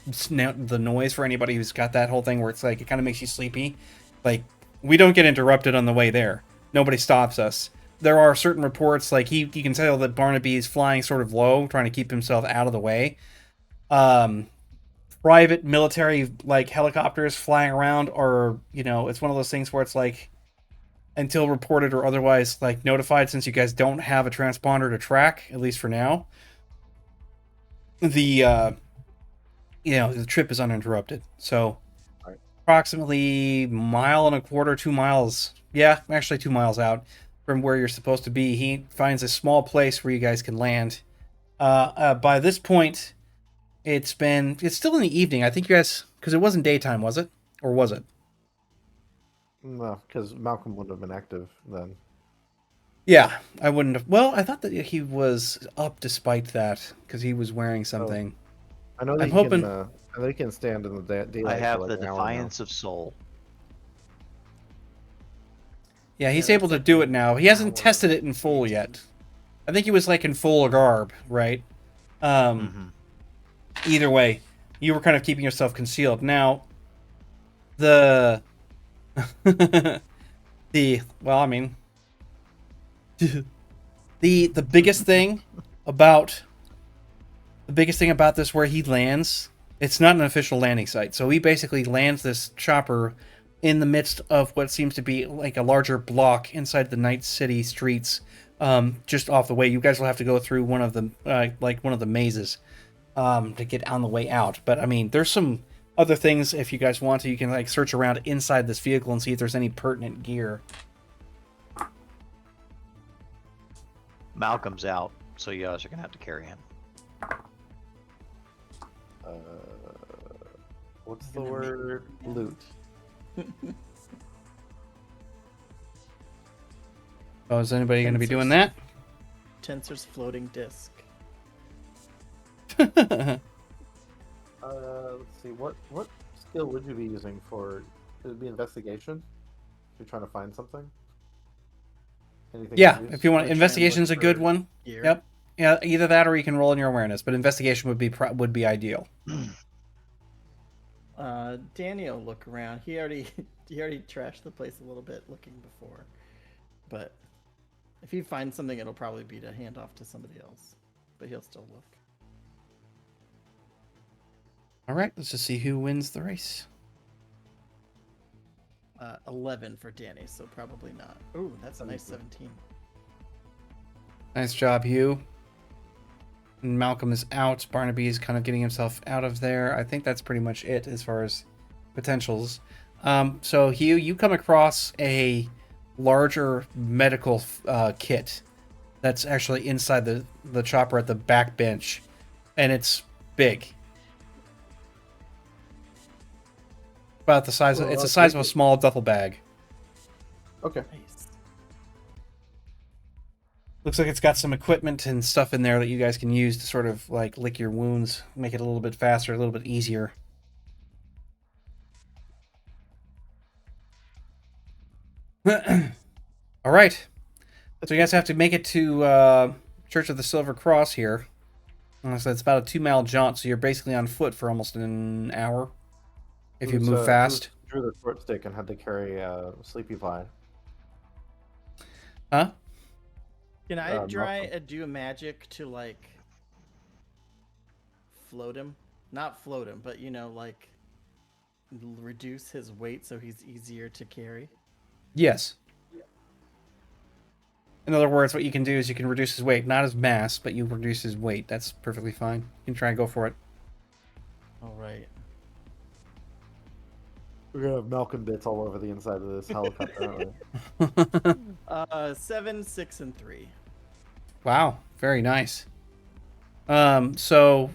the noise for anybody who's got that whole thing where it's like it kind of makes you sleepy. Like, we don't get interrupted on the way there. Nobody stops us. There are certain reports, like you can tell that Barnaby is flying sort of low, trying to keep himself out of the way. Private military like helicopters flying around, or you know, it's one of those things where it's like, until reported or otherwise like notified, since you guys don't have a transponder to track, at least for now, the the trip is uninterrupted. So Right. approximately 1.25 miles, 2 miles, yeah, actually 2 miles out from where you're supposed to be, he finds a small place where you guys can land. By this point, it's still in the evening. I think you guys, because it wasn't daytime, was it? Or was it? No, because Malcolm wouldn't have been active then. Yeah, I wouldn't have. Well, I thought that he was up despite that, because he was wearing something. I know that I'm he hoping- can. I know he can stand in the daylight. I have for the like an hour now. Defiance of Soul. Yeah, he's Yeah, able that's to do like it an now. He hasn't hour tested it in full 18. yet. I think he was like in full garb, right? Mm-hmm. Either way, you were kind of keeping yourself concealed. Now, the well, I mean, the biggest thing about this where he lands, it's not an official landing site. So he basically lands this chopper in the midst of what seems to be like a larger block inside the Night City streets, just off the way. You guys will have to go through one of the one of the mazes to get on the way out. But I mean, there's some other things if you guys want to. You can like search around inside this vehicle and see if there's any pertinent gear. Malcolm's out, so you guys are gonna have to carry him. What's the word? Loot. Oh, is anybody going to be Tensors. doing that? Tensor's floating disc. Let's see. What skill would you be using for? Would it be investigation? If you're trying to find something. Anything Yeah, to use? if you want, Try and investigation's a look good for one. gear. Yep. Yeah, either that or you can roll in your awareness, but investigation would be ideal. Daniel, look around. He already trashed the place a little bit looking before, but if he finds something, it'll probably be to hand off to somebody else. But he'll still look. All right, let's just see who wins the race. 11 for Danny, so probably not. Ooh, that's a nice 17. Nice job, Hugh. And Malcolm is out. Barnaby is kind of getting himself out of there. I think that's pretty much it as far as potentials. So, Hugh, you come across a larger medical kit that's actually inside the chopper at the back bench, and it's big. About the size of, Well, it's the I'll size take of a it. small duffel bag. Okay. Nice. Looks like it's got some equipment and stuff in there that you guys can use to sort of like lick your wounds, make it a little bit faster, a little bit easier. All right. So you guys have to make it to Church of the Silver Cross here. So it's about a 2-mile jaunt, so you're basically on foot for almost an hour if you move fast. Who drew the short stick and had to carry Sleepy Pie? Huh? Can I try Malcolm. do a magic to like float him? Not float him, but like reduce his weight so he's easier to carry. Yes. In other words, what you can do is you can reduce his weight, not his mass, but you reduce his weight. That's perfectly fine. You can try and go for it. All right. We're gonna have Malcolm bits all over the inside of this helicopter, aren't we? 7, 6, and 3. Wow, very nice. So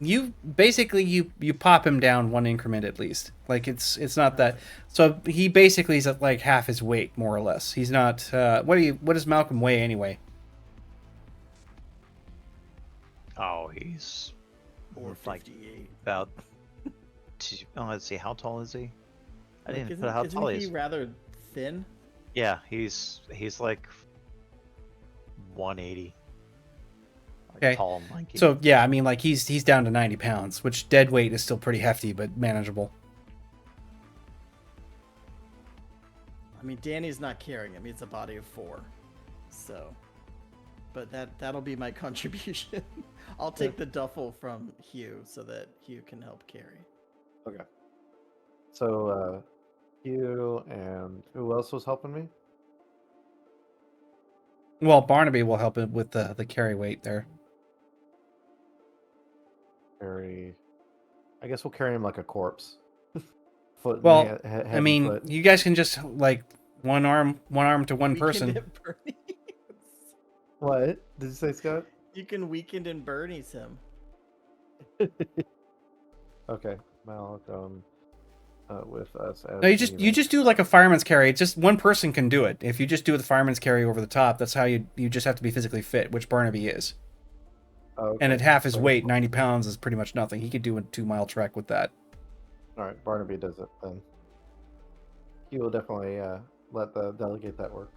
you basically you pop him down one increment at least. Like it's not that. So he basically is at like half his weight, more or less. He's not. What does Malcolm weigh anyway? Oh, he's like 458. about. Let's see, how tall is he? I didn't Isn't, put how isn't tall he he is. rather thin? Yeah, he's like 180. Like Okay. tall and lanky. So yeah, I mean like he's down to 90 pounds, which dead weight is still pretty hefty, but manageable. I mean, Danny's not carrying him. He's a body of 4. So, but that'll be my contribution. I'll take the duffel from Hugh so that Hugh can help carry. Okay. So, you and who else was helping me? Well, Barnaby will help him with the carry weight there. Carry. I guess we'll carry him like a corpse. Foot. Well, head I and mean, foot. you guys can just like one arm to one Weekend person. at Bernie's. What did you say, Scott? You can weekend in Bernie's him. Okay, Malcolm, with us. As No, you just do like a fireman's carry. It's just one person can do it. If you just do the fireman's carry over the top, that's how you just have to be physically fit, which Barnaby is. And at half his weight, 90 pounds is pretty much nothing. He could do a 2-mile trek with that. All right, Barnaby does it then. He will definitely delegate that work.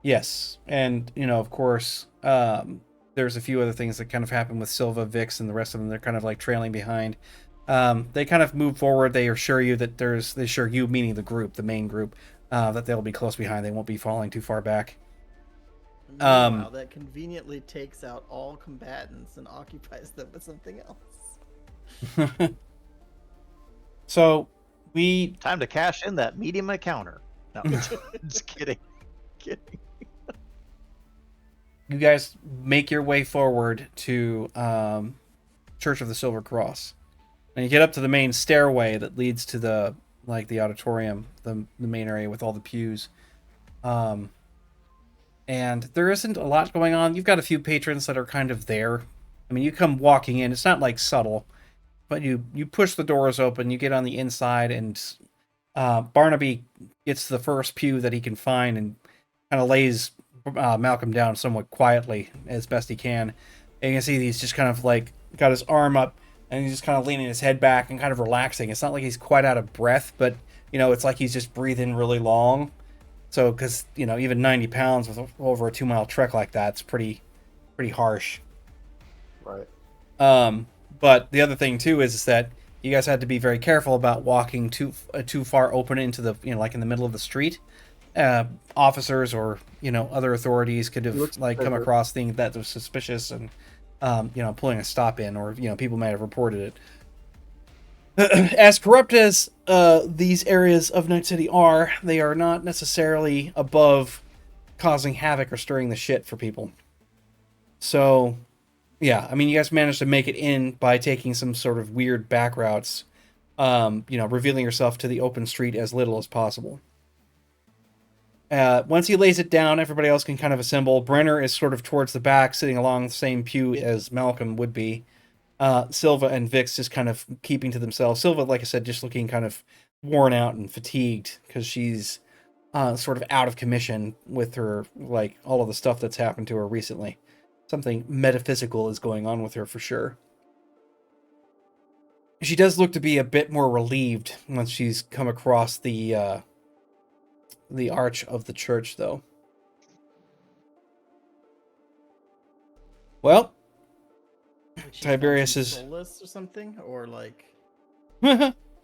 Yes, and of course, there's a few other things that kind of happen with Silva, Vix, and the rest of them. They're kind of like trailing behind. They kind of move forward. They assure you that they assure you, meaning the group, the main group, that they'll be close behind. They won't be falling too far back. Meanwhile, that conveniently takes out all combatants and occupies them with something else. So Time to cash in that medium encounter. No, just kidding. Kidding. you guys make your way forward to Church of the Silver Cross, and you get up to the main stairway that leads to the auditorium, the main area with all the pews. And there isn't a lot going on. You've got a few patrons that are kind of there. I mean, you come walking in. It's not like subtle, but you push the doors open. You get on the inside, and Barnaby gets the first pew that he can find and kind of lays Malcolm down somewhat quietly as best he can. And you can see he's just kind of like got his arm up, and he's just kind of leaning his head back and kind of relaxing. It's not like he's quite out of breath, but it's like he's just breathing really long. So, because even 90 pounds with over a 2-mile trek like that's pretty harsh. Right. But the other thing too is that you guys had to be very careful about walking too far open into the like in the middle of the street. Officers or other authorities could have come across things that was suspicious and pulling a stop in, or people might have reported it. As corrupt as these areas of Night City are, they are not necessarily above causing havoc or stirring the shit for people. So, yeah, I mean, you guys managed to make it in by taking some sort of weird back routes, revealing yourself to the open street as little as possible. Once he lays it down, everybody else can kind of assemble. Brenner is sort of towards the back, sitting along the same pew as Malcolm would be. Silva and Vix just kind of keeping to themselves. Silva, like I said, just looking kind of worn out and fatigued because she's sort of out of commission with her, like, all of the stuff that's happened to her recently. Something metaphysical is going on with her for sure. She does look to be a bit more relieved once she's come across the arch of the church, though. Well, Tiberius is soulless or something, or like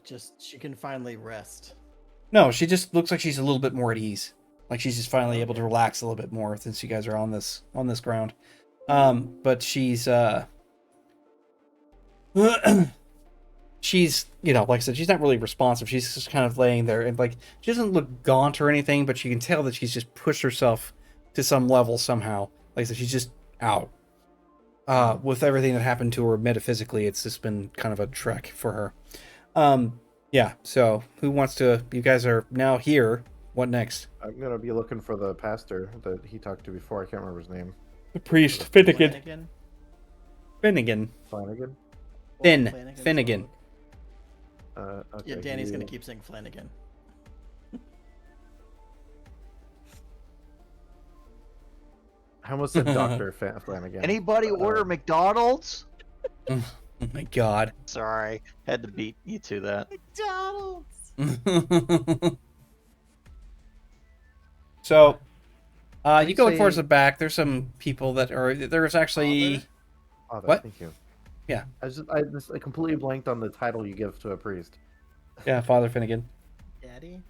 just she can finally rest. No, she just looks like she's a little bit more at ease. Like she's just finally able to relax a little bit more since you guys are on this ground. But she's she's like I said, she's not really responsive. She's just kind of laying there, and like she doesn't look gaunt or anything, but you can tell that she's just pushed herself to some level somehow. Like I said, she's just out. With everything that happened to her metaphysically, it's just been kind of a trek for her. Yeah, so who wants to... You guys are now here. What next? I'm going to be looking for the pastor that he talked to before. I can't remember his name. The priest. Finnegan. Flanagan. Flanagan? Finnegan. Okay, Yeah, Danny's going to keep saying Flanagan. I almost said Dr. Flanagan. Anybody order McDonald's? Oh my god. Sorry, had to beat you to that. McDonald's! So, you go towards the back. There's some people that are... There's actually... Father, What? Thank you. Yeah. I completely blanked on the title you give to a priest. Yeah, Father Finnegan. Daddy?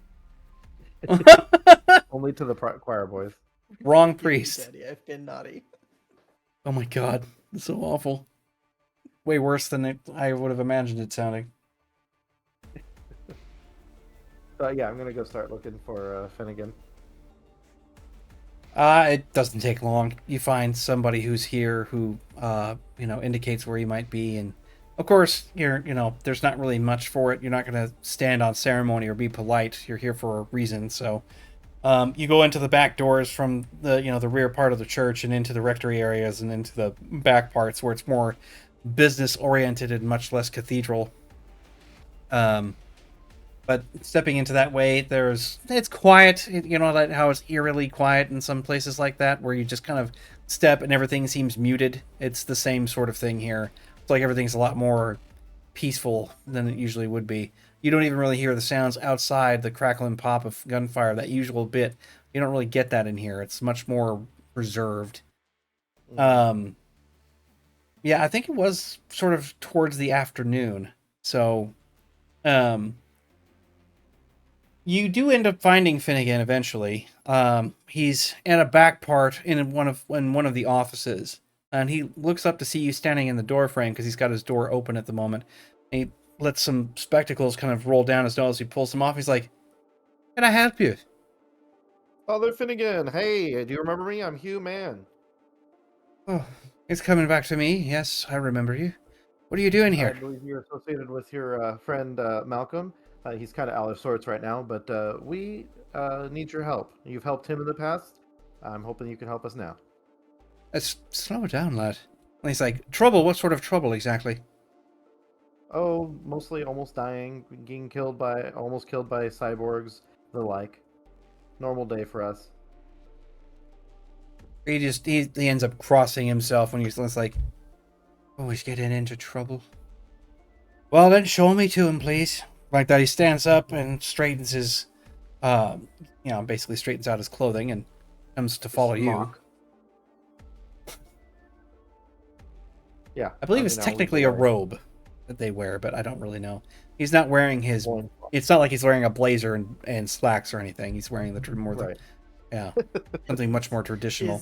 Only to the choir boys. Wrong priest. Daddy, I've been naughty. Oh my god. That's so awful. Way worse than I would have imagined it sounding. Yeah, I'm going to go start looking for Finnegan. It doesn't take long. You find somebody who's here who, indicates where you might be. And of course, there's not really much for it. You're not going to stand on ceremony or be polite. You're here for a reason. So, you go into the back doors from the rear part of the church and into the rectory areas and into the back parts where it's more business oriented and much less cathedral. But stepping into that way, it's quiet. How it's eerily quiet in some places like that, where you just kind of step and everything seems muted. It's the same sort of thing here. It's like everything's a lot more peaceful than it usually would be. You don't even really hear the sounds outside, the crackle and pop of gunfire, that usual bit. You don't really get that in here. It's much more reserved. Mhm. Yeah, I think it was sort of towards the afternoon. So, you do end up finding Finnegan eventually. He's in a back part in one of the offices, and he looks up to see you standing in the door frame because he's got his door open at the moment. And he lets some spectacles kind of roll down his nose. He pulls them off. He's like, "Can I help you?" Father Finnegan, hey, do you remember me? I'm Hugh Mann. Oh, it's coming back to me. Yes, I remember you. What are you doing I here? believe you're associated with your friend Malcolm. He's kind of out of sorts right now, but we need your help. You've helped him in the past. I'm hoping you can help us now. Let's slow it down, lad. And he's like, "Trouble? What sort of trouble exactly?" Oh, mostly almost dying, getting killed by, almost killed by cyborgs, the like. Normal day for us. He ends up crossing himself when he's like, "Always getting into trouble." Well, then show me to him, please. Like that, he stands up and straightens his, basically straightens out his clothing and comes to follow you. Smock. Yeah, I believe it's you know, we technically a wear robe that they wear, but I don't really know. He's not wearing his. loincloth. It's not like he's wearing a blazer and slacks or anything. He's wearing Right. something much more traditional.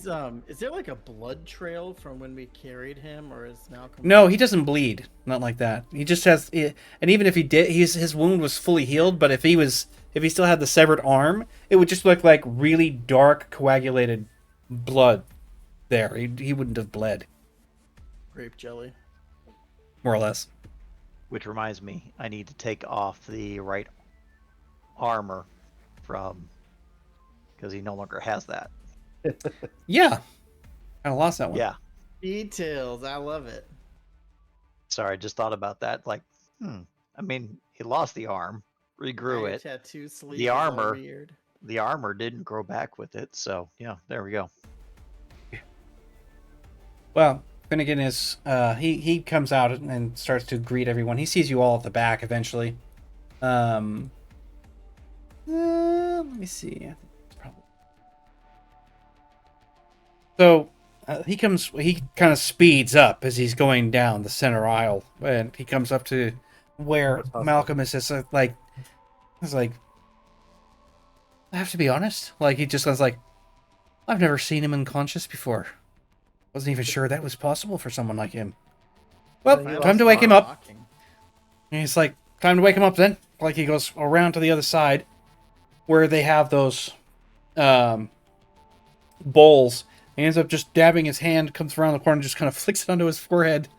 Is there like a blood trail from when we carried him, or is Malcolm? No, he doesn't bleed. Not like that. He just has, and even if he did, his wound was fully healed. But if he still had the severed arm, it would just look like really dark coagulated blood. There, he wouldn't have bled, Grape jelly. more or less. Which reminds me, I need to take off the right armor from because he no longer has that. Yeah, kind of lost that one. Yeah. Details. I love it. Sorry, I just thought about that. Like, I mean, he lost the arm, regrew Now it. your tattoo sleeve The is all armor, weird. the armor didn't grow back with it. So yeah, there we go. Well, Finnegan is he comes out and starts to greet everyone. He sees you all at the back eventually. Let me see. I think it's probably... So he kind of speeds up as he's going down the center aisle, and he comes up to where What's possible? Malcolm is just like, he's like, I have to be honest. Like he just was like, I've never seen him unconscious before. Wasn't even sure that was possible for someone like him. Well, He time to lost wake him arm. up. And he's like, time to wake him up then. Like he goes around to the other side where they have those bowls. He ends up just dabbing his hand, comes around the corner, and just kind of flicks it onto his forehead.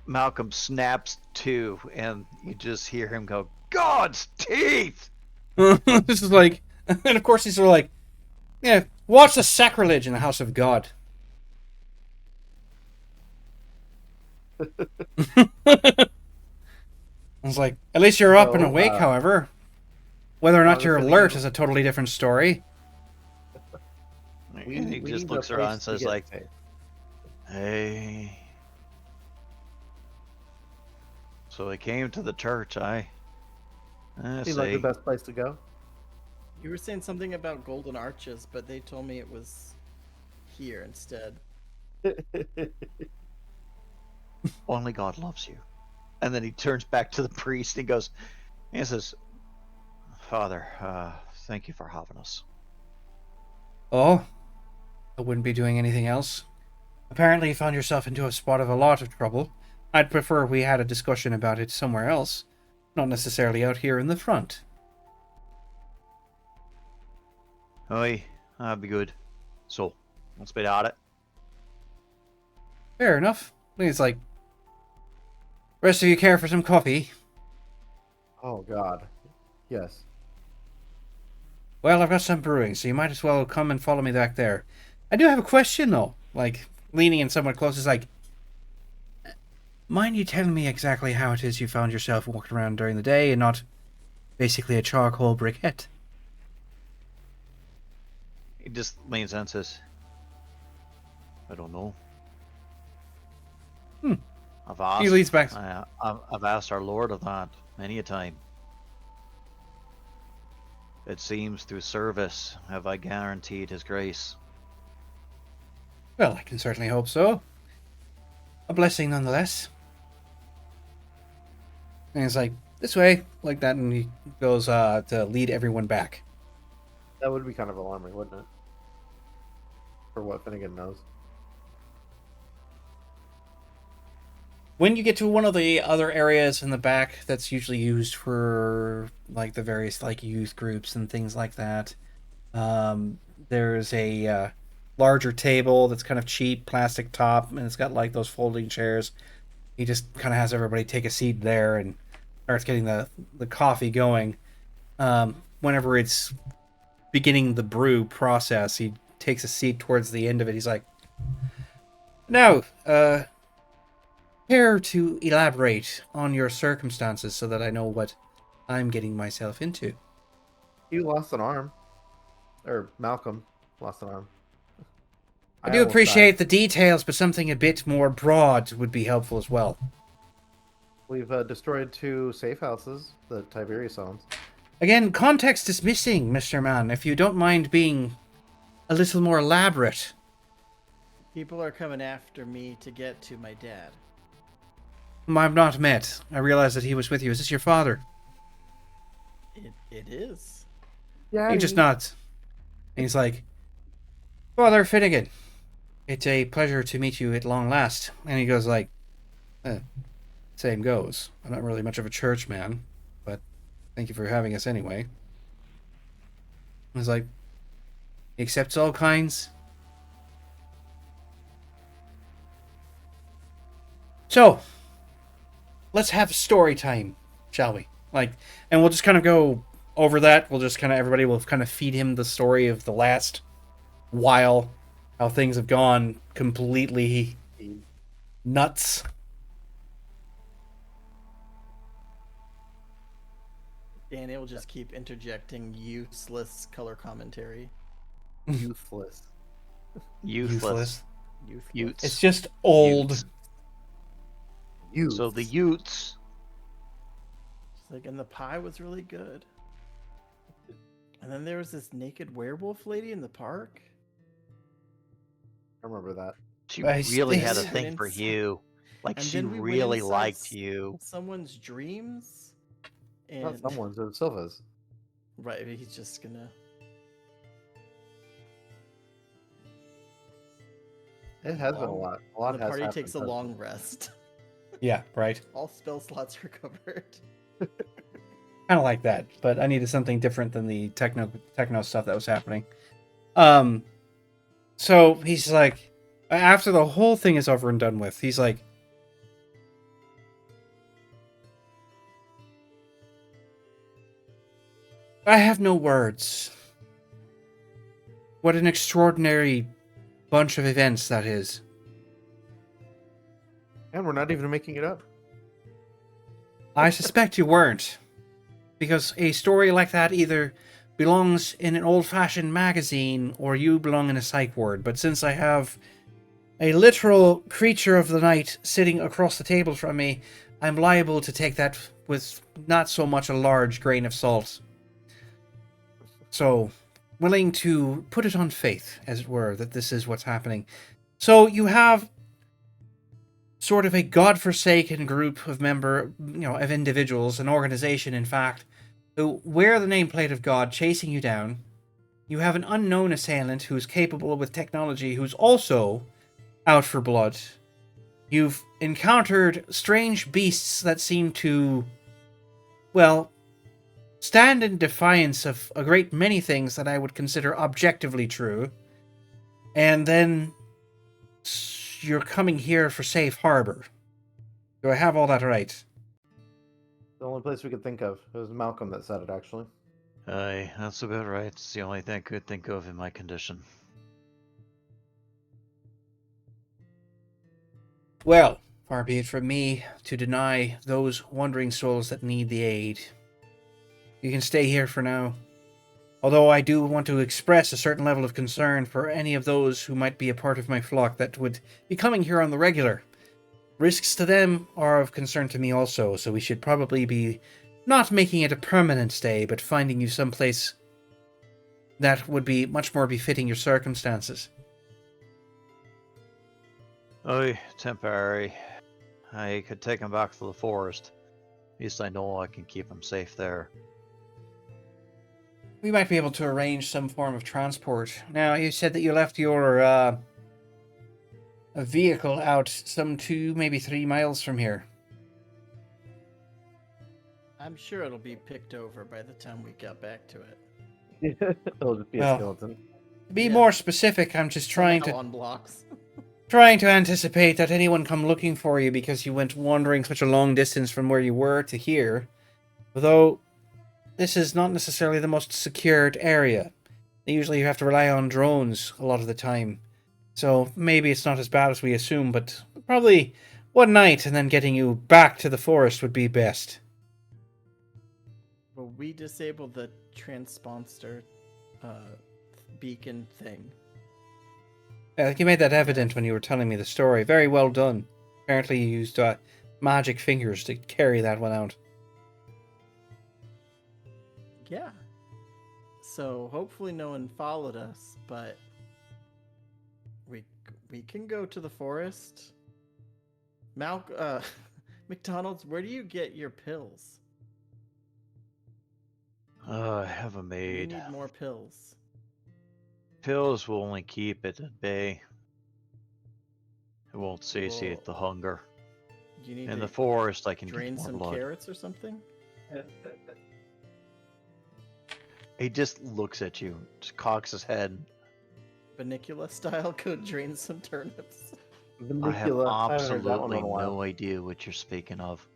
Malcolm snaps to, and you just hear him go, "God's teeth!" This is like, and of course he's sort of like, yeah, watch the sacrilege in the house of God. I was like, at least you're up and So, awake, however. Whether or not Father you're Finnegan- alert is a totally different story. And he we just need a looks around and place to says, get like, safe. "Hey, so they came to the church, I Seems like see." the best place to go. You were saying something about golden arches, but they told me it was here instead. Only God loves you. And then he turns back to the priest and goes, he says, "Father, thank you for having us." Oh, I wouldn't be doing anything else. Apparently you found yourself into a spot of a lot of trouble. I'd prefer we had a discussion about it somewhere else, not necessarily out here in the front. Aye, that'd be good. So, let's be at it. Fair enough. It's like, rest of you care for some coffee? Oh God, yes. Well, I've got some brewing, so you might as well come and follow me back there. I do have a question, though. Like, leaning in somewhat close, is like, mind you telling me exactly how it is you found yourself walking around during the day and not basically a charcoal briquette? He just leans in and says, "I don't know. I've He leads back. I've asked our Lord of that many a time. It seems through service have I guaranteed his grace. Well, I can certainly hope so. A blessing nonetheless. And he's like, this way, like that, and he goes to lead everyone back. That would be kind of alarming, wouldn't it? For what Finnegan knows. When you get to one of the other areas in the back that's usually used for like the various like youth groups and things like that, there's a larger table that's kind of cheap, plastic top, and it's got like those folding chairs. He just kind of has everybody take a seat there and starts getting the coffee going. Whenever it's beginning the brew process, he takes a seat towards the end of it. He's like, now, care to elaborate on your circumstances so that I know what I'm getting myself into? You lost an arm. Or Malcolm lost an arm. I do almost appreciate died. the details, but something a bit more broad would be helpful as well. We've destroyed 2 safe houses that Tiberius owns. Again, context is missing, Mr. Mann. If you don't mind being a little more elaborate. People are coming after me to get to my dad. Whom I've not met. I realize that he was with you. Is this your father? It is. Yeah. He just nods. And he's like, Father Finnegan, it's a pleasure to meet you at long last. And he goes like, same goes. I'm not really much of a church man, but thank you for having us anyway. I was like, he accepts all kinds. So, let's have story time, shall we? Like, and we'll just kind of go over that. We'll just kind of, everybody will kind of feed him the story of the last while, how things have gone completely nuts. Danny will just keep interjecting useless color commentary. Useless. Useless. Useless. Utes. It's just old. Utes. You. So the Utes. It's like, and the pie was really good. And then there was this naked werewolf lady in the park. I remember that. She I really still- had a thing for you. Like And she then we went really inside liked you. Someone's dreams. Not And someone's, it was Silva's. right, he's just gonna. It has been a lot. A lot The has party happened takes a since. long rest. Yeah, right. All spell slots are covered. Kind of like that, but I needed something different than the techno stuff that was happening. So he's like, after the whole thing is over and done with, he's like, I have no words. What an extraordinary bunch of events that is. And we're not even making it up. I suspect you weren't. Because a story like that either belongs in an old-fashioned magazine or you belong in a psych ward. But since I have a literal creature of the night sitting across the table from me, I'm liable to take that with not so much a large grain of salt. So, willing to put it on faith, as it were, that this is what's happening. So you have sort of a godforsaken group of of individuals, an organization, in fact, who wear the nameplate of God chasing you down. You have an unknown assailant who's capable with technology, who's also out for blood. You've encountered strange beasts that seem to, well, stand in defiance of a great many things that I would consider objectively true. And then you're coming here for safe harbor. Do I have all that right? The only place we could think of. It was Malcolm that said it, actually. Aye, that's about right. It's the only thing I could think of in my condition. Well, far be it from me to deny those wandering souls that need the aid. You can stay here for now. Although I do want to express a certain level of concern for any of those who might be a part of my flock that would be coming here on the regular. Risks to them are of concern to me also, so we should probably be not making it a permanent stay, but finding you someplace that would be much more befitting your circumstances. Oh, temporary. I could take him back to the forest. At least I know I can keep him safe there. We might be able to arrange some form of transport. Now, you said that you left your a vehicle out some 2, maybe 3 miles from here. I'm sure it'll be picked over by the time we get back to it. It'll just be a Well, skeleton. To be Yeah. more specific, I'm just trying Somehow to on blocks. anticipate that anyone come looking for you because you went wandering such a long distance from where you were to here. Although this is not necessarily the most secured area. Usually you have to rely on drones a lot of the time. So maybe it's not as bad as we assume, but probably one night and then getting you back to the forest would be best. Well, we disabled the transponder beacon thing. I think you made that evident when you were telling me the story. Very well done. Apparently you used magic fingers to carry that one out. Yeah. So hopefully no one followed us, but we can go to the forest. McDonald's, where do you get your pills? I have a We maid. need more pills. Pills will only keep it at bay. It won't satiate Well, the hunger. You need In to the forest, I can drain get more some blood. carrots or something. He just looks at you, just cocks his head. Banicula style, go drain some turnips. I have Banicula. I haven't heard that one absolutely in a while. no idea what you're speaking of.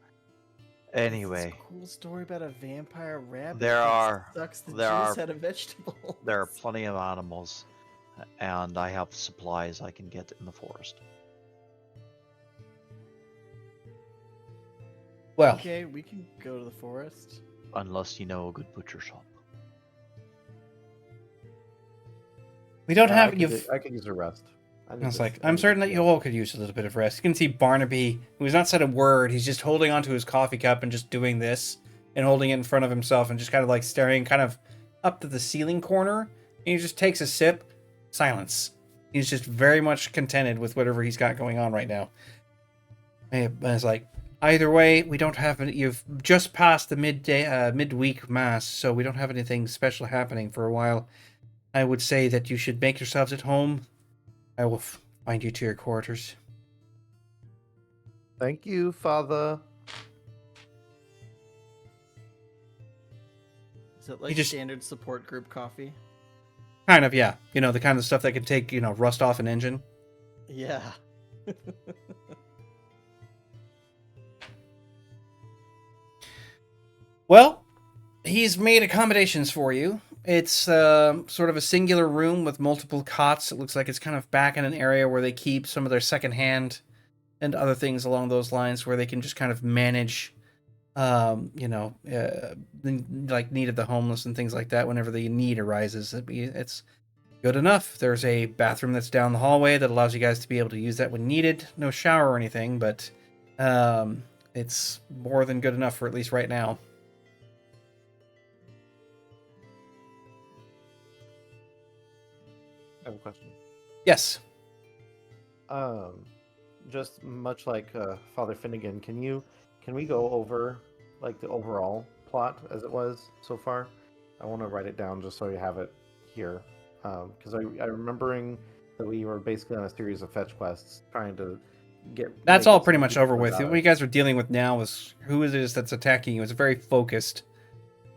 It's Anyway, this cool story about a vampire rabbit there that are- sucks the there juice are- out of vegetables. there are plenty of animals, and I have supplies I can get in the forest. Well, Okay, we can go to the forest. Unless you know a good butcher shop. we don't Yeah, have... you've. I could use a rest. I was like, I'm certain that you all could use a little bit of rest. You can see Barnaby, who's not said a word. He's just holding onto his coffee cup and just doing this and holding it in front of himself and just kind of like staring kind of up to the ceiling corner. And he just takes a sip. Silence. He's just very much contented with whatever he's got going on right now. And it's like, either way, we don't have any... You've just passed the midweek mass, so we don't have anything special happening for a while. I would say that you should make yourselves at home. I will find you to your quarters. Thank you, Father. Is it like just- standard support group coffee? Kind of, yeah. You know, the kind of stuff that can take, rust off an engine. Yeah. Well, he's made accommodations for you. It's sort of a singular room with multiple cots. It looks like it's kind of back in an area where they keep some of their secondhand and other things along those lines where they can just kind of manage, the need of the homeless and things like that whenever the need arises. It's good enough. There's a bathroom that's down the hallway that allows you guys to be able to use that when needed. No shower or anything, but it's more than good enough for at least right now. I have a question. Yes. Just much like Father Finnegan, can we go over like the overall plot as it was so far? I want to write it down just so you have it here, because I'm remembering that we were basically on a series of fetch quests trying to get. That's make all it pretty so much people over know with. about What it. you guys are dealing with now is who it is that's attacking you. It's very focused.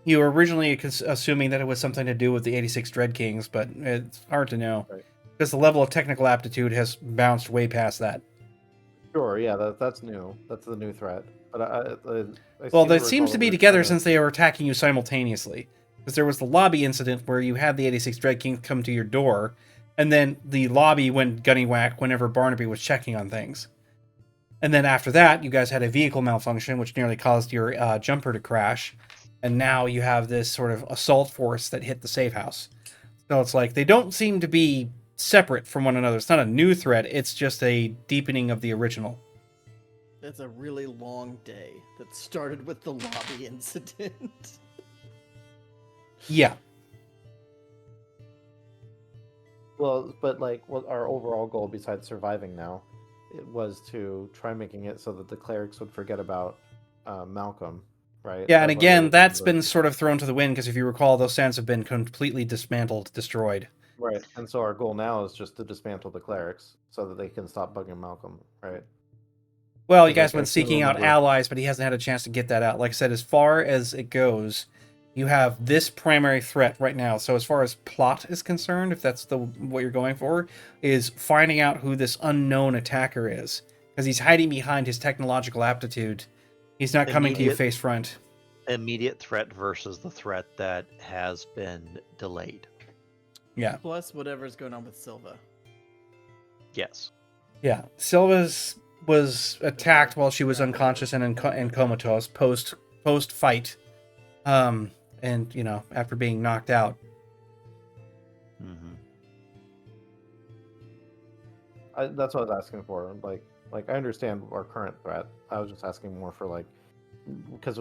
You were originally assuming that it was something to do with the 86 Dread Kings, but it's hard to know. Right. Because the level of technical aptitude has bounced way past that. Sure, yeah, that's new. That's the new threat. But I Well, seem that to seems recall to that be we were together trying to- since they were attacking you simultaneously. Because there was the lobby incident where you had the 86 Dread Kings come to your door, and then the lobby went gunny whack whenever Barnaby was checking on things. And then after that, you guys had a vehicle malfunction, which nearly caused your jumper to crash. And now you have this sort of assault force that hit the safe house. So it's like they don't seem to be separate from one another. It's not a new threat, it's just a deepening of the original. It's a really long day that started with the lobby incident. Yeah. Well, but like, what our overall goal besides surviving now, it was to try making it so that the clerics would forget about Malcolm, right? Yeah, and When they again, that's remember. been sort of thrown to the wind because if you recall, those sands have been completely dismantled, destroyed. Right, and so our goal now is just to dismantle the clerics so that they can stop bugging Malcolm, right? Well, you 'Cause guys have I been seem to seeking out remember. allies, but he hasn't had a chance to get that out. Like I said, as far as it goes, you have this primary threat right now. So as far as plot is concerned, if that's what you're going for, is finding out who this unknown attacker is. Because he's hiding behind his technological aptitude. He's not coming to you Immediate face front. immediate threat versus the threat that has been delayed. Yeah. Plus whatever's going on with Silva. Yes. Yeah. Silva's was attacked while she was unconscious and comatose post fight. And you know, after being knocked out. Mm-hmm. That's what I was asking for. Like I understand our current threat. I was just asking more for like, because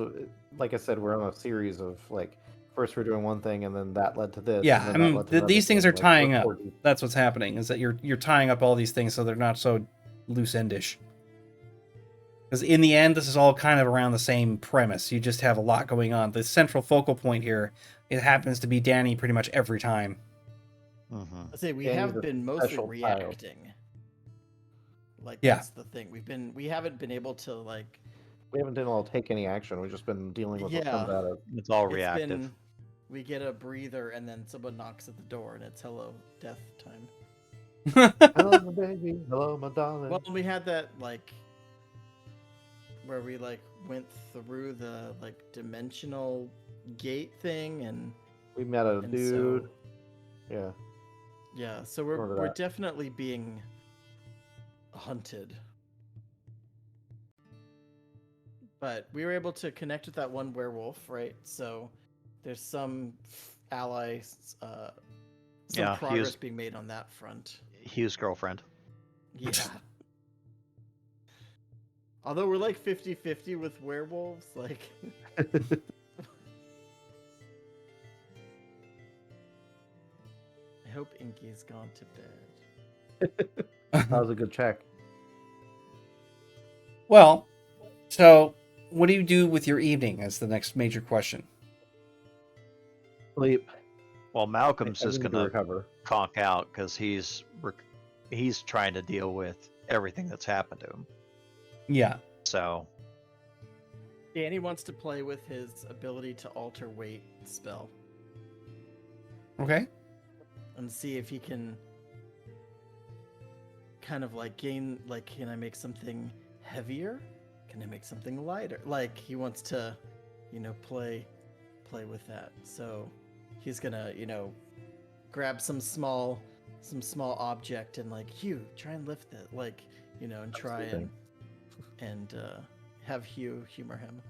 like I said, we're on a series of like, first we're doing one thing and then that led to this, Yeah, and then I that mean, led to another these things thing. are Like, tying we're up. 40. That's what's happening. Is that you're tying up all these things so they're not so loose endish. Because in the end, this is all kind of around the same premise. You just have a lot going on. The central focal point here, it happens to be Danny pretty much every time. Mm-hmm. I say we Danny's have a been mostly special child. reacting. Like Yeah. that's the thing. We haven't been able to like. We haven't been able to take any action. We've just been dealing with what comes Yeah. at us. It's all It's reactive. been we get a breather and then someone knocks at the door and it's hello death time. Hello, my baby. Hello, my darling. Well, we had that like where we like went through the like dimensional gate thing and We met a and dude. so Yeah. yeah, so Remember we're that. definitely being hunted. But we were able to connect with that one werewolf, right? So there's some allies, some Yeah, progress being made on that front. Hugh's girlfriend. Yeah. Although we're like 50-50 with werewolves, like I hope Inky's gone to bed. That was a good check. Well, so what do you do with your evening as the next major question? Sleep. Well, Malcolm's I just need to gonna recover. conk out because he's trying to deal with everything that's happened to him. Yeah. So Danny wants to play with his ability to alter weight spell Okay. and see if he can kind of like gain, like, can I make something heavier? Can I make something lighter? Like he wants to, you know, play with that. So he's gonna, you know, grab some small object and like, Hugh, try and lift it, like, you know, and try and have Hugh humor him.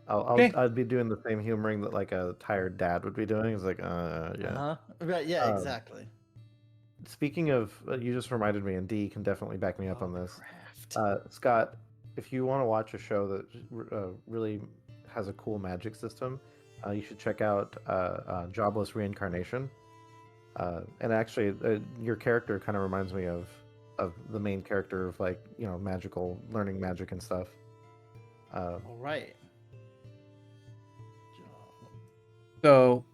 Okay. I'd be doing the same humoring that like a tired dad would be doing. It's like, yeah. Right, yeah, Um, exactly. Speaking of, you just reminded me, and D can definitely back me up on this. Craft. Scott, if you want to watch a show that really has a cool magic system, you should check out Jobless Reincarnation. And actually, your character kind of reminds me of the main character of, like, you know, magical learning magic and stuff. All right. So,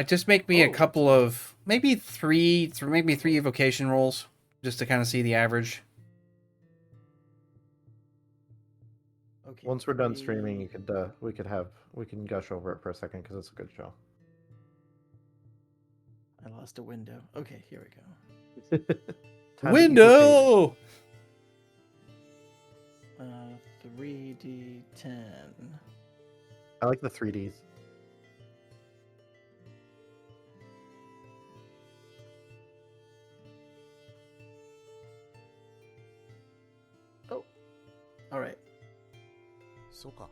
just make me a couple of maybe three evocation rolls just to kind of see the average. Okay. Once we're done streaming, you could we can gush over it for a second because it's a good show. I lost a window. Okay, here we go. Time to Window. 3d10. I like the 3Ds. Oh. All right. そうか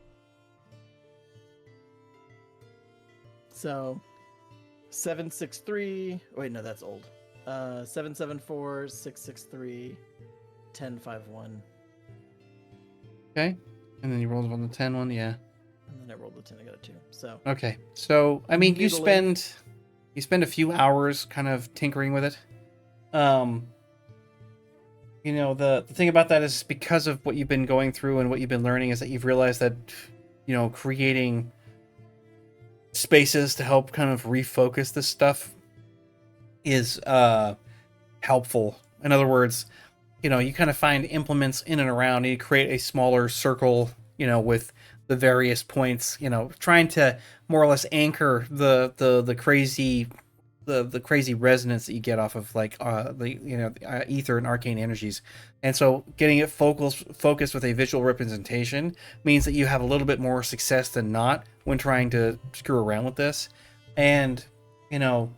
So 763. Wait, no, that's old. 774 663 1051. Okay. And then you rolled on the 10 one, yeah. And then I rolled the 10, I got a 2. So Okay. So, I mean, Middling. you spend a few hours kind of tinkering with it. You know, the thing about that is because of what you've been going through and what you've been learning is that you've realized that, you know, creating spaces to help kind of refocus this stuff is helpful. In other words, you know, you kind of find implements in and around, and you create a smaller circle, you know, with the various points, you know, trying to more or less anchor the crazy the crazy resonance that you get off of like the you know ether and arcane energies. And so getting it focused with a visual representation means that you have a little bit more success than not when trying to screw around with this. And you know,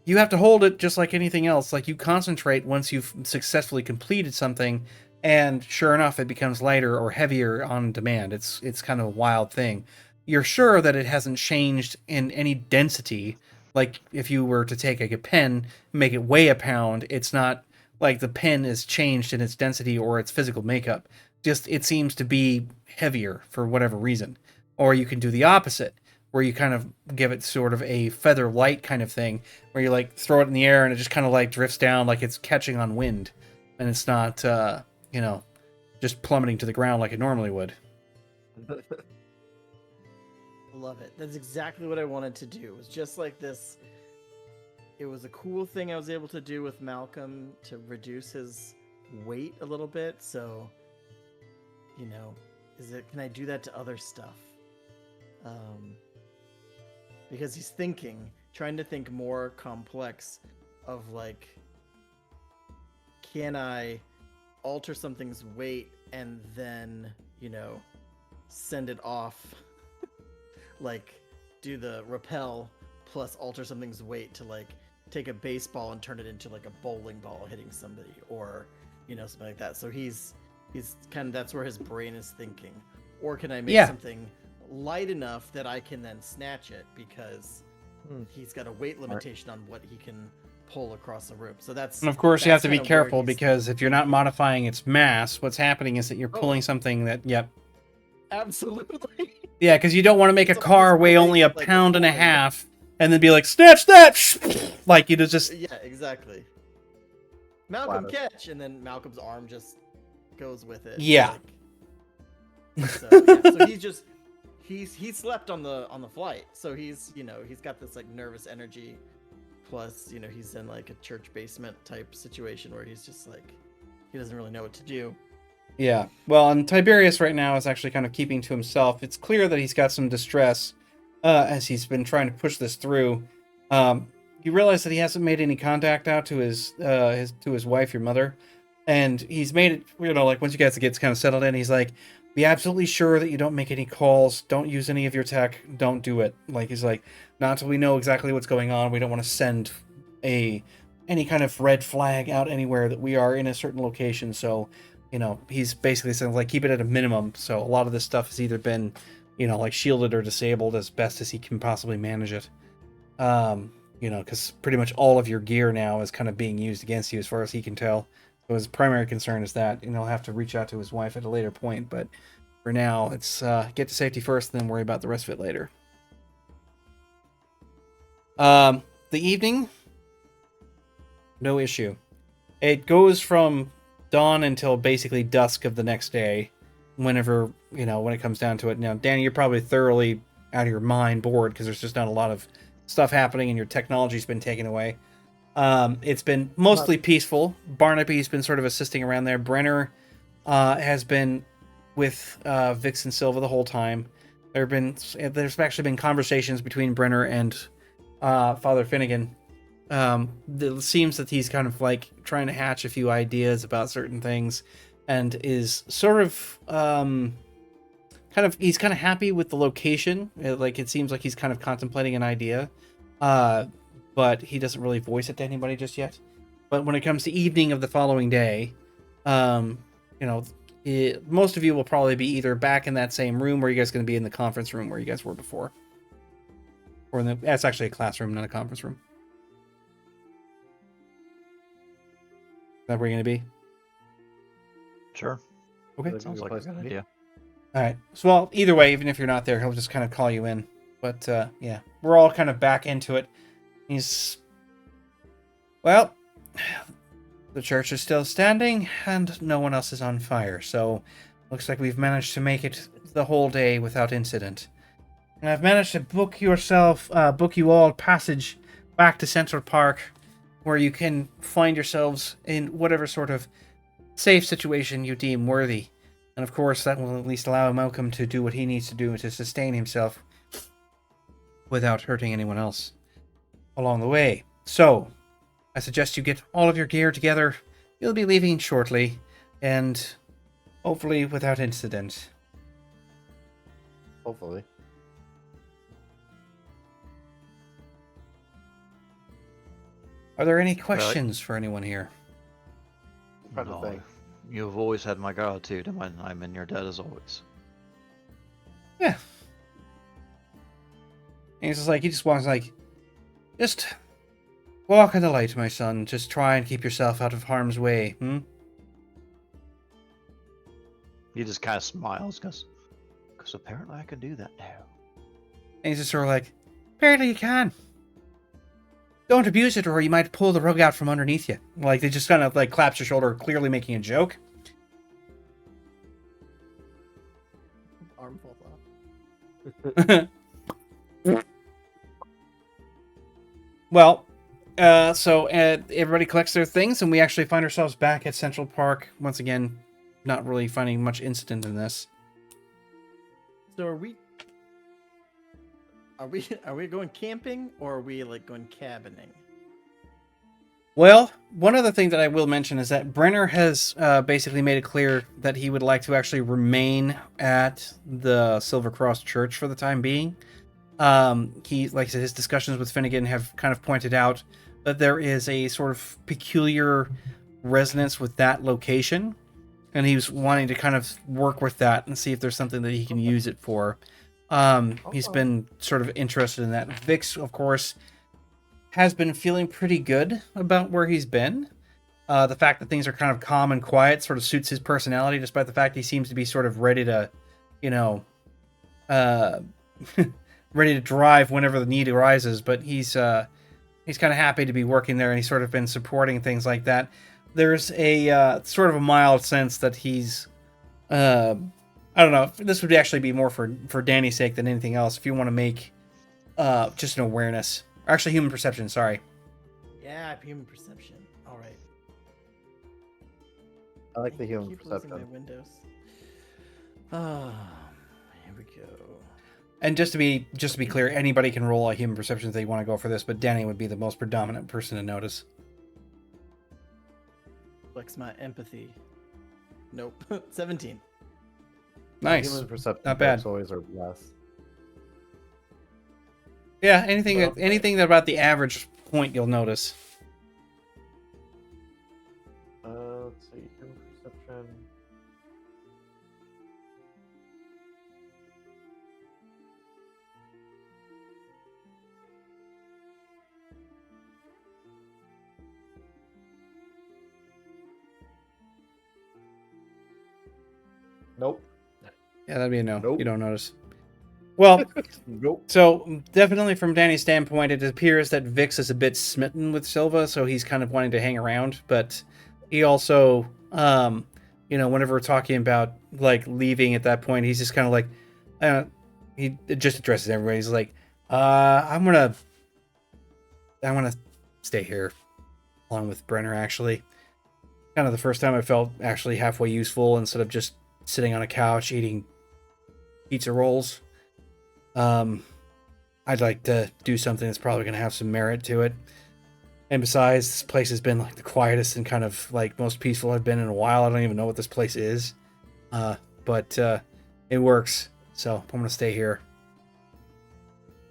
you have to hold it just like anything else. Like you concentrate once you've successfully completed something, and sure enough, it becomes lighter or heavier on demand. It's kind of a wild thing. You're sure that it hasn't changed in any density. Like if you were to take like a pen, make it weigh a pound, it's not like the pen is changed in its density or its physical makeup. Just it seems to be heavier for whatever reason. Or you can do the opposite, where you kind of give it sort of a feather light kind of thing, where you like throw it in the air and it just kind of like drifts down like it's catching on wind, and it's not you know, just plummeting to the ground like it normally would. love it. That's exactly what I wanted to do. It was just like this. It was a cool thing I was able to do with Malcolm to reduce his weight a little bit. So, you know, can I do that to other stuff? Because he's trying to think more complex of like, can I alter something's weight and then, you know, send it off, like do the repel plus alter something's weight to like take a baseball and turn it into like a bowling ball hitting somebody, or, you know, something like that. So he's kind of, that's where his brain is thinking. Or can I make something light enough that I can then snatch it, because he's got a weight limitation on what he can pull across the room. So that's, and of course you have to be kind of where careful, he's because if you're not modifying its mass, what's happening is that you're pulling something that absolutely. yeah, because you don't want to make a It's car almost weigh like only a a pound and a toy. half and then be like, snatch that, like, you know, just Yeah, exactly. Malcolm, Wow. catch, and then Malcolm's arm just goes with it. Yeah. So he slept on the flight, so he's, you know, he's got this like nervous energy, plus, you know, he's in like a church basement type situation where he's just like, he doesn't really know what to do. Yeah, well, and Tiberius right now is actually kind of keeping to himself. It's clear that he's got some distress as he's been trying to push this through. You realize that he hasn't made any contact out to his wife, your mother, and he's made it. You know, like once you guys get kind of settled in, he's like, "Be absolutely sure that you don't make any calls. Don't use any of your tech. Don't do it." Like he's like, "Not until we know exactly what's going on. We don't want to send any kind of red flag out anywhere that we are in a certain location." So, you know, he's basically saying like keep it at a minimum. So a lot of this stuff has either been, you know, like shielded or disabled as best as he can possibly manage it. You know, because pretty much all of your gear now is kind of being used against you as far as he can tell. So his primary concern is that, and he'll have to reach out to his wife at a later point. But for now, it's get to safety first, and then worry about the rest of it later. The evening, no issue. It goes from dawn until basically dusk of the next day, whenever, you know, when it comes down to it. Now, Danny, you're probably thoroughly out of your mind bored because there's just not a lot of stuff happening and your technology's been taken away. It's been mostly peaceful. Barnaby's been sort of assisting around there. Brenner has been with Vixen Silva the whole time. There's actually been conversations between Brenner and Father Finnegan. It seems that he's kind of like trying to hatch a few ideas about certain things, and is sort of he's kind of happy with the location. Like it seems like he's kind of contemplating an idea, but he doesn't really voice it to anybody just yet. But when it comes to evening of the following day, you know, most of you will probably be either back in that same room, or you guys going to be in the conference room where you guys were before, or that's actually a classroom, not a conference room. Is that where you're going to be? Sure. Okay. That's a Sounds good like a place good to be. idea. All right. So, well, either way, even if you're not there, he'll just kind of call you in. But yeah, we're all kind of back into it. Well, the church is still standing, and no one else is on fire. So, looks like we've managed to make it the whole day without incident. And I've managed to book you all passage back to Central Park, where you can find yourselves in whatever sort of safe situation you deem worthy. And of course, that will at least allow Malcolm to do what he needs to do to sustain himself without hurting anyone else along the way. So, I suggest you get all of your gear together. You'll be leaving shortly, and hopefully without incident. Hopefully. Are there any questions for anyone here? Trying to No, think. you've always had my gratitude, and I'm in your debt as always. Yeah. And he's just like, he just walks like, just walk in the light, my son. Just try and keep yourself out of harm's way. He just kind of smiles, because apparently I can do that now. And he's just sort of like, apparently you can. Don't abuse it, or you might pull the rug out from underneath you. Like, they just kind of like claps your shoulder, clearly making a joke. Arm falls off. Well, so everybody collects their things, and we actually find ourselves back at Central Park once again. Not really finding much incident in this. So are we going camping, or are we like going cabining? Well, one other thing that I will mention is that Brenner has basically made it clear that he would like to actually remain at the Silver Cross Church for the time being. He, like I said, his discussions with Finnegan have kind of pointed out that there is a sort of peculiar resonance with that location, and he was wanting to kind of work with that and see if there's something that he can use it for. He's been sort of interested in that. Vix, of course, has been feeling pretty good about where he's been. The fact that things are kind of calm and quiet sort of suits his personality, despite the fact he seems to be sort of ready to, ready to drive whenever the need arises. But he's kind of happy to be working there, and he's sort of been supporting things like that. There's a sort of a mild sense that he's, I don't know. This would actually be more for Danny's sake than anything else. If you want to make just an awareness, or actually human perception. Sorry. Yeah, human perception. All right. I like the human Keep losing my perception. windows. Ah, here we go. And just to be clear, anybody can roll a human perception if they want to go for this, but Danny would be the most predominant person to notice. Flex my empathy. Nope. 17. Nice. Human perception Not bad. checks always are less. Yeah, anything that about the average point you'll notice. Let's see. Human perception. Nope. Yeah, that'd be a no. Nope. You don't notice. Well, Nope. so definitely from Danny's standpoint, it appears that Vix is a bit smitten with Silva, so he's kind of wanting to hang around. But he also, whenever we're talking about like leaving at that point, he's just kind of like, he just addresses everybody. He's like, I want to stay here along with Brenner. Actually, kind of the first time I felt actually halfway useful instead of just sitting on a couch eating pizza rolls. I'd like to do something that's probably going to have some merit to it. And besides, this place has been like the quietest and kind of like most peaceful I've been in a while. I don't even know what this place is. But it works. So I'm going to stay here.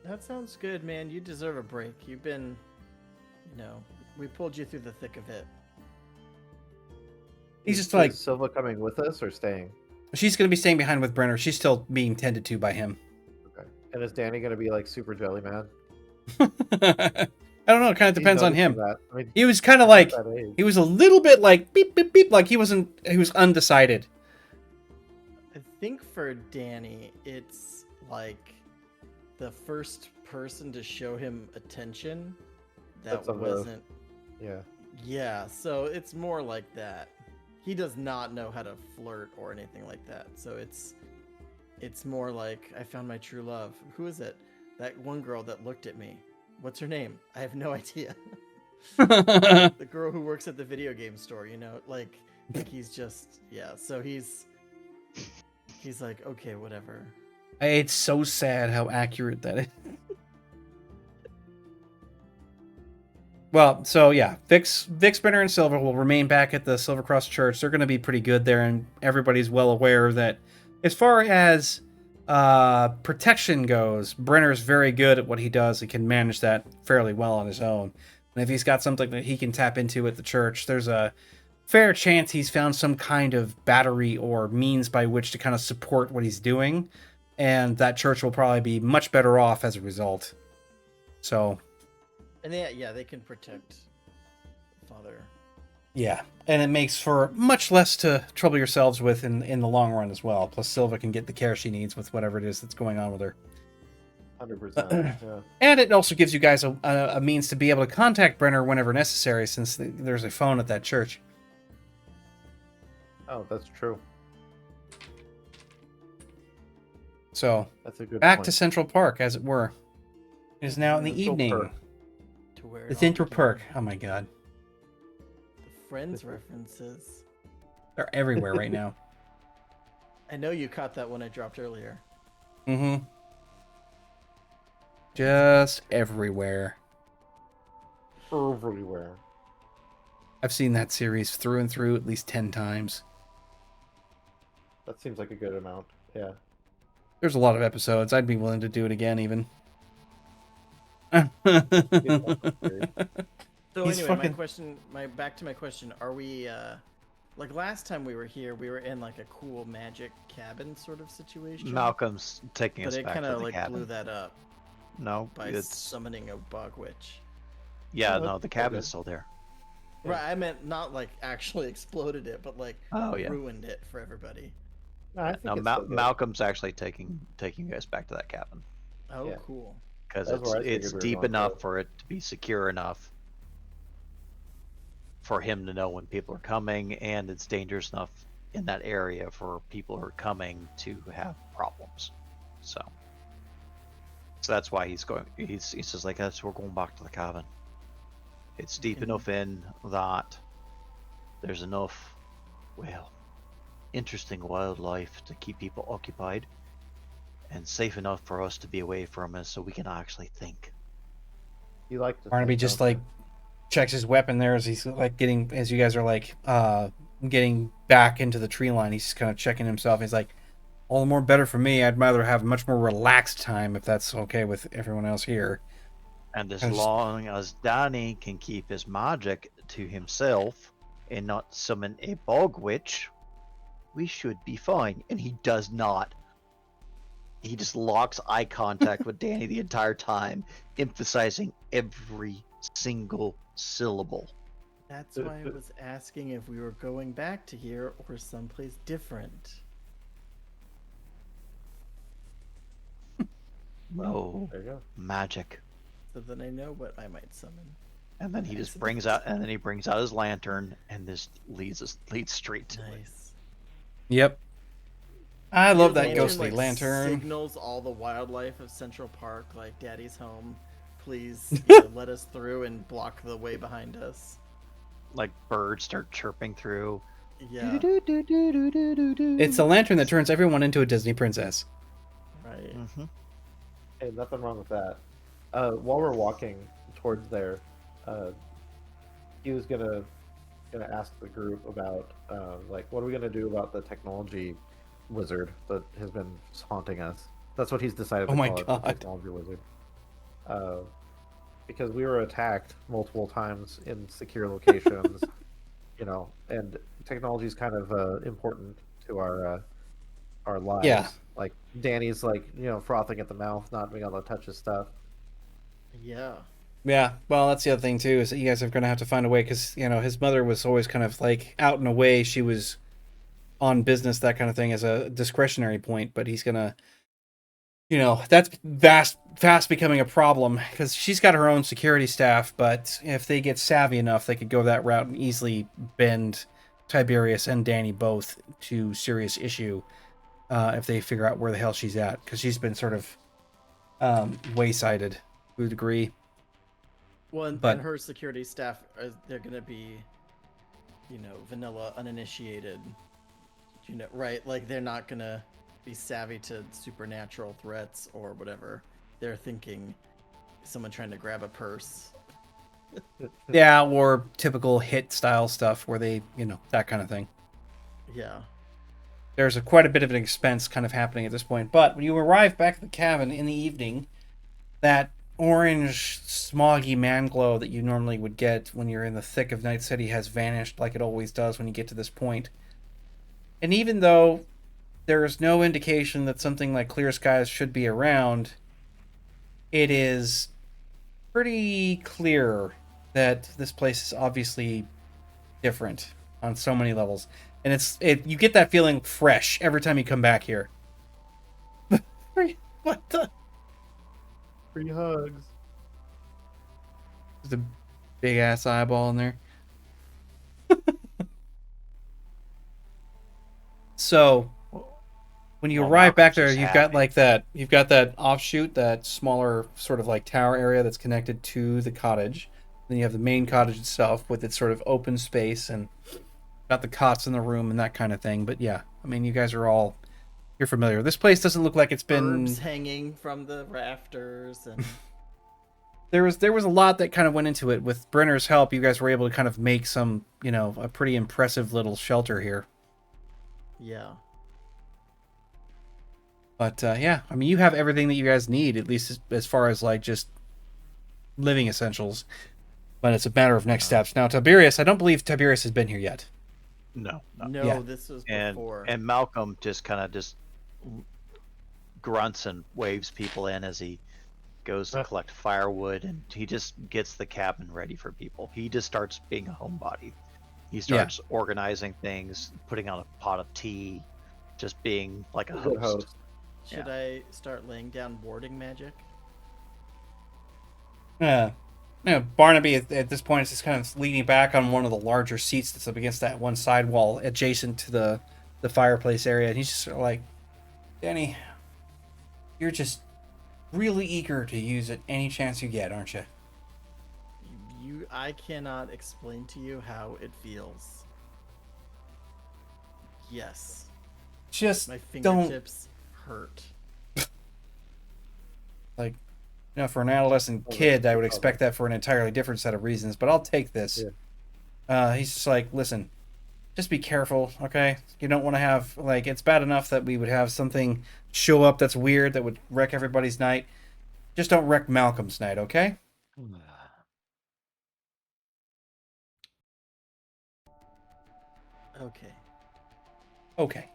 That sounds good, man. You deserve a break. You've been, we pulled you through the thick of it. He's just like, Is Silva coming with us or staying? she's going to be staying behind with Brenner. She's still being tended to by him. Okay. And is Danny gonna be like super jelly mad? I don't know. It kind of depends on him. That. I mean, He was kind of he's like, that age. he was a little bit like beep, beep, beep. Like he was undecided. I think for Danny, it's like the first person to show him attention that That's of a- wasn't. Yeah. Yeah, so it's more like that. He does not know how to flirt or anything like that. So it's more like I found my true love. Who is it? That one girl that looked at me. What's her name? I have no idea. The girl who works at the video game store, you know, like he's just so he's like, okay, whatever. It's so sad how accurate that is. Well, so yeah, Vix, Brenner, and Silver will remain back at the Silver Cross Church. They're going to be pretty good there, and everybody's well aware that as far as protection goes, Brenner's very good at what he does. He can manage that fairly well on his own. And if he's got something that he can tap into at the church, there's a fair chance he's found some kind of battery or means by which to kind of support what he's doing. And that church will probably be much better off as a result. So... And they can protect Father. yeah, and it makes for much less to trouble yourselves with in the long run as well. Plus, Silva can get the care she needs with whatever it is that's going on with her. 100%. Yeah. And it also gives you guys a means to be able to contact Brenner whenever necessary, since there's a phone at that church. Oh, that's true. So, That's a good back point. to Central Park, as it were. It is now in the Central evening. Park. To where it The all Central began. Park. Oh my god. The Friends references. They're everywhere right now. I know you caught that one I dropped earlier. Mm-hmm. Just everywhere. Everywhere. I've seen that series through and through at least 10 times. That seems like a good amount. Yeah. There's a lot of episodes. I'd be willing to do it again, even. So He's anyway, fucking- back to my question. Are we like last time we were here, we were in like a cool magic cabin sort of situation? Malcolm's taking but us it back kind to of the like cabin. blew that up No, by it's summoning a bog witch. yeah, Oh, no, that's the all cabin's good. still there. Yeah. Right, I meant not like actually exploded it, but like Oh yeah. ruined it for everybody. No, I think No, it's still good. Malcolm's actually taking you guys back to that cabin Oh, Yeah. cool. because That's where I figured it's we were deep going enough to. for it to be secure enough for him to know when people are coming, and it's dangerous enough in that area for people who are coming to have problems. So that's why he's going. He's just like us. We're going back to the cabin. It's deep Okay. enough in that there's enough, well, interesting wildlife to keep people occupied, and safe enough for us to be away from it, so we can actually think. You like to Barnaby think, just don't like you? checks his weapon there as he's like as you guys are like getting back into the tree line. He's just kind of checking himself. He's like, all the more better for me. I'd rather have a much more relaxed time if that's okay with everyone else here. And as I just- long as Danny can keep his magic to himself and not summon a bog witch, we should be fine. And he does not. He just locks eye contact with Danny the entire time, emphasizing every single syllable. That's why I was asking if we were going back to here or someplace different. Oh, There you go. magic. So then I know what I might summon. And then he Nice. just brings out his lantern, and this leads straight to it. Nice. Yep. I love Your that ghostly like, lantern. Signals all the wildlife of Central Park, like Daddy's home. Please let us through and block the way behind us. Like birds start chirping through. Yeah, It's a lantern that turns everyone into a Disney princess. right. Mm-hmm. Hey, nothing wrong with that. While we're walking towards there, he was gonna ask the group about like what are we gonna do about the technology wizard that has been haunting us. That's what he's decided to Oh my call it, God. the technology wizard. Because we were attacked multiple times in secure locations, you know, and technology is kind of important to our lives. Yeah. Like Danny's like, you know, frothing at the mouth, not being able to touch his stuff. Yeah. Yeah, well, that's the other thing too, is that you guys are going to have to find a way, because his mother was always kind of like out and away. She was on business, that kind of thing, as a discretionary point, but he's gonna, that's fast becoming a problem because she's got her own security staff. But if they get savvy enough, they could go that route and easily bend Tiberius and Danny both to serious issue if they figure out where the hell she's at, because she's been sort of waysided to a degree. Well, But- and her security staff, they're going to be, vanilla, uninitiated, right? Like, they're not going to be savvy to supernatural threats or whatever. They're thinking someone trying to grab a purse. Yeah, or typical hit style stuff where they, that kind of thing. Yeah. There's quite a bit of an expense kind of happening at this point. But when you arrive back at the cabin in the evening, that orange, smoggy man glow that you normally would get when you're in the thick of Night City has vanished, like it always does when you get to this point. And even though there is no indication that something like clear skies should be around, it is pretty clear that this place is obviously different on so many levels. And you get that feeling fresh every time you come back here. What the? Free hugs. There's a big ass eyeball in there. So, when you Well, arrive back Malcolm's there, just you've got happy. you've got that offshoot, that smaller sort of like tower area that's connected to the cottage. Then you have the main cottage itself with its sort of open space and got the cots in the room and that kind of thing. But yeah, I mean, you guys are you're familiar. This place doesn't look like it's been. Herbs hanging from the rafters and There was a lot that kind of went into it. With Brenner's help, you guys were able to kind of make some, a pretty impressive little shelter here. yeah. But yeah, I mean, you have everything that you guys need, at least as far as like just living essentials. But it's a matter of next steps. Now, Tiberius, I don't believe Tiberius has been here yet. No. No, Yeah. this was And before. and Malcolm just kind of just grunts and waves people in as he goes to collect firewood, and he just gets the cabin ready for people. He just starts being a homebody. He starts organizing things, putting out a pot of tea, just being like a Good host. host. Should I start laying down warding magic? Barnaby at this point is just kind of leaning back on one of the larger seats that's up against that one side wall adjacent to the fireplace area, and he's just sort of like, Danny, you're just really eager to use it any chance you get, aren't you? I cannot explain to you how it feels. Yes. Just My don't, fingertips hurt. like, for an adolescent kid, I would expect that for an entirely different set of reasons, but I'll take this. Yeah. He's just like, listen, just be careful, okay? You don't want to have, like, it's bad enough that we would have something show up that's weird that would wreck everybody's night. Just don't wreck Malcolm's night, okay? Okay. Okay.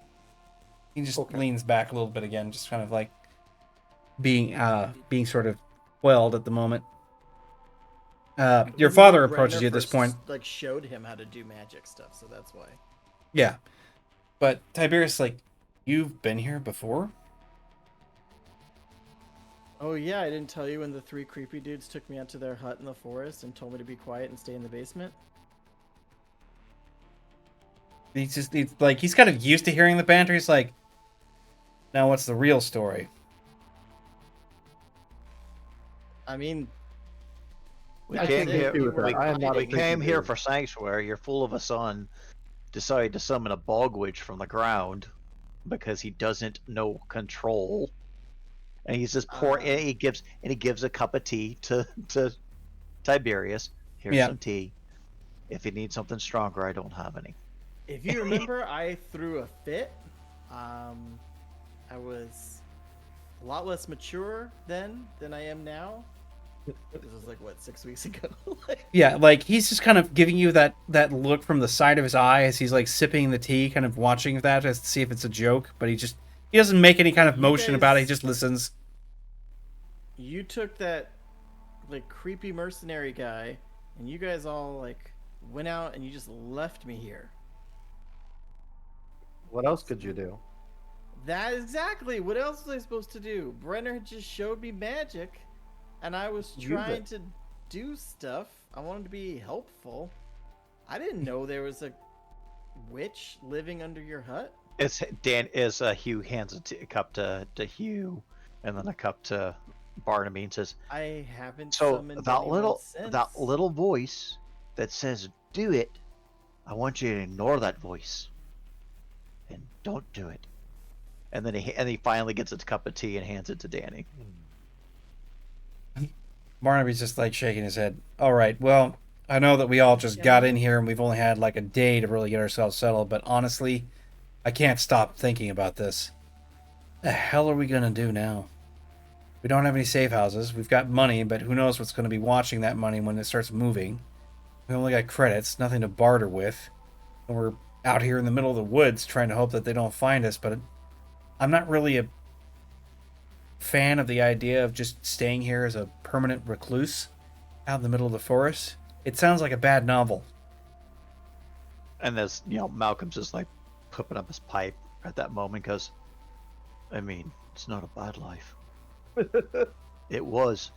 He just Okay. leans back a little bit again, just kind of like being sort of quelled at the moment. Your Even father though approaches Brenner you at this first, point. like, showed him how to do magic stuff, so that's why. Yeah. But Tiberius, like, you've been here before? Oh yeah, I didn't tell you when the 3 creepy dudes took me out to their hut in the forest and told me to be quiet and stay in the basement? He's kind of used to hearing the banter. He's like, now what's the real story? I mean, We I came think here. you with were that. I am not a We creepy came here dude. for sanctuary. You're full of a son. Decided to summon a bog witch from the ground because he doesn't know control, and he's just poor. And he gives a cup of tea to Tiberius. Here's Yeah. some tea. If you need something stronger, I don't have any. If you remember, I threw a fit. I was a lot less mature then than I am now. This was like, what, 6 weeks ago? Yeah, like he's just kind of giving you that look from the side of his eye as he's like sipping the tea, kind of watching that as to see if it's a joke, but he doesn't make any kind of You motion about it, he guys- just listens. You took that, like, creepy mercenary guy, and you guys all, like, went out and you just left me here. What else could you do? That exactly. What else was I supposed to do? Brenner just showed me magic, and I was Use trying it. to do stuff. I wanted to be helpful. I didn't know there was a witch living under your hut. It's Hugh hands a cup to Hugh, and then a cup to Barnaby, and says, I haven't "So summoned that anyone since. little voice that says do it, I want you to ignore that voice, and don't do it." And then he finally gets a cup of tea and hands it to Danny. Barnaby's just like shaking his head. All right, well, I know that we all just got in here and we've only had like a day to really get ourselves settled, but honestly, I can't stop thinking about this. The hell are we gonna do now? We don't have any safe houses. We've got money, but who knows what's going to be watching that money when it starts moving. We only got credits, nothing to barter with. And we're out here in the middle of the woods trying to hope that they don't find us, but I'm not really a fan of the idea of just staying here as a permanent recluse out in the middle of the forest. It sounds like a bad novel. And as Malcolm's just like pooping up his pipe at that moment, because, I mean, it's not a bad life. It was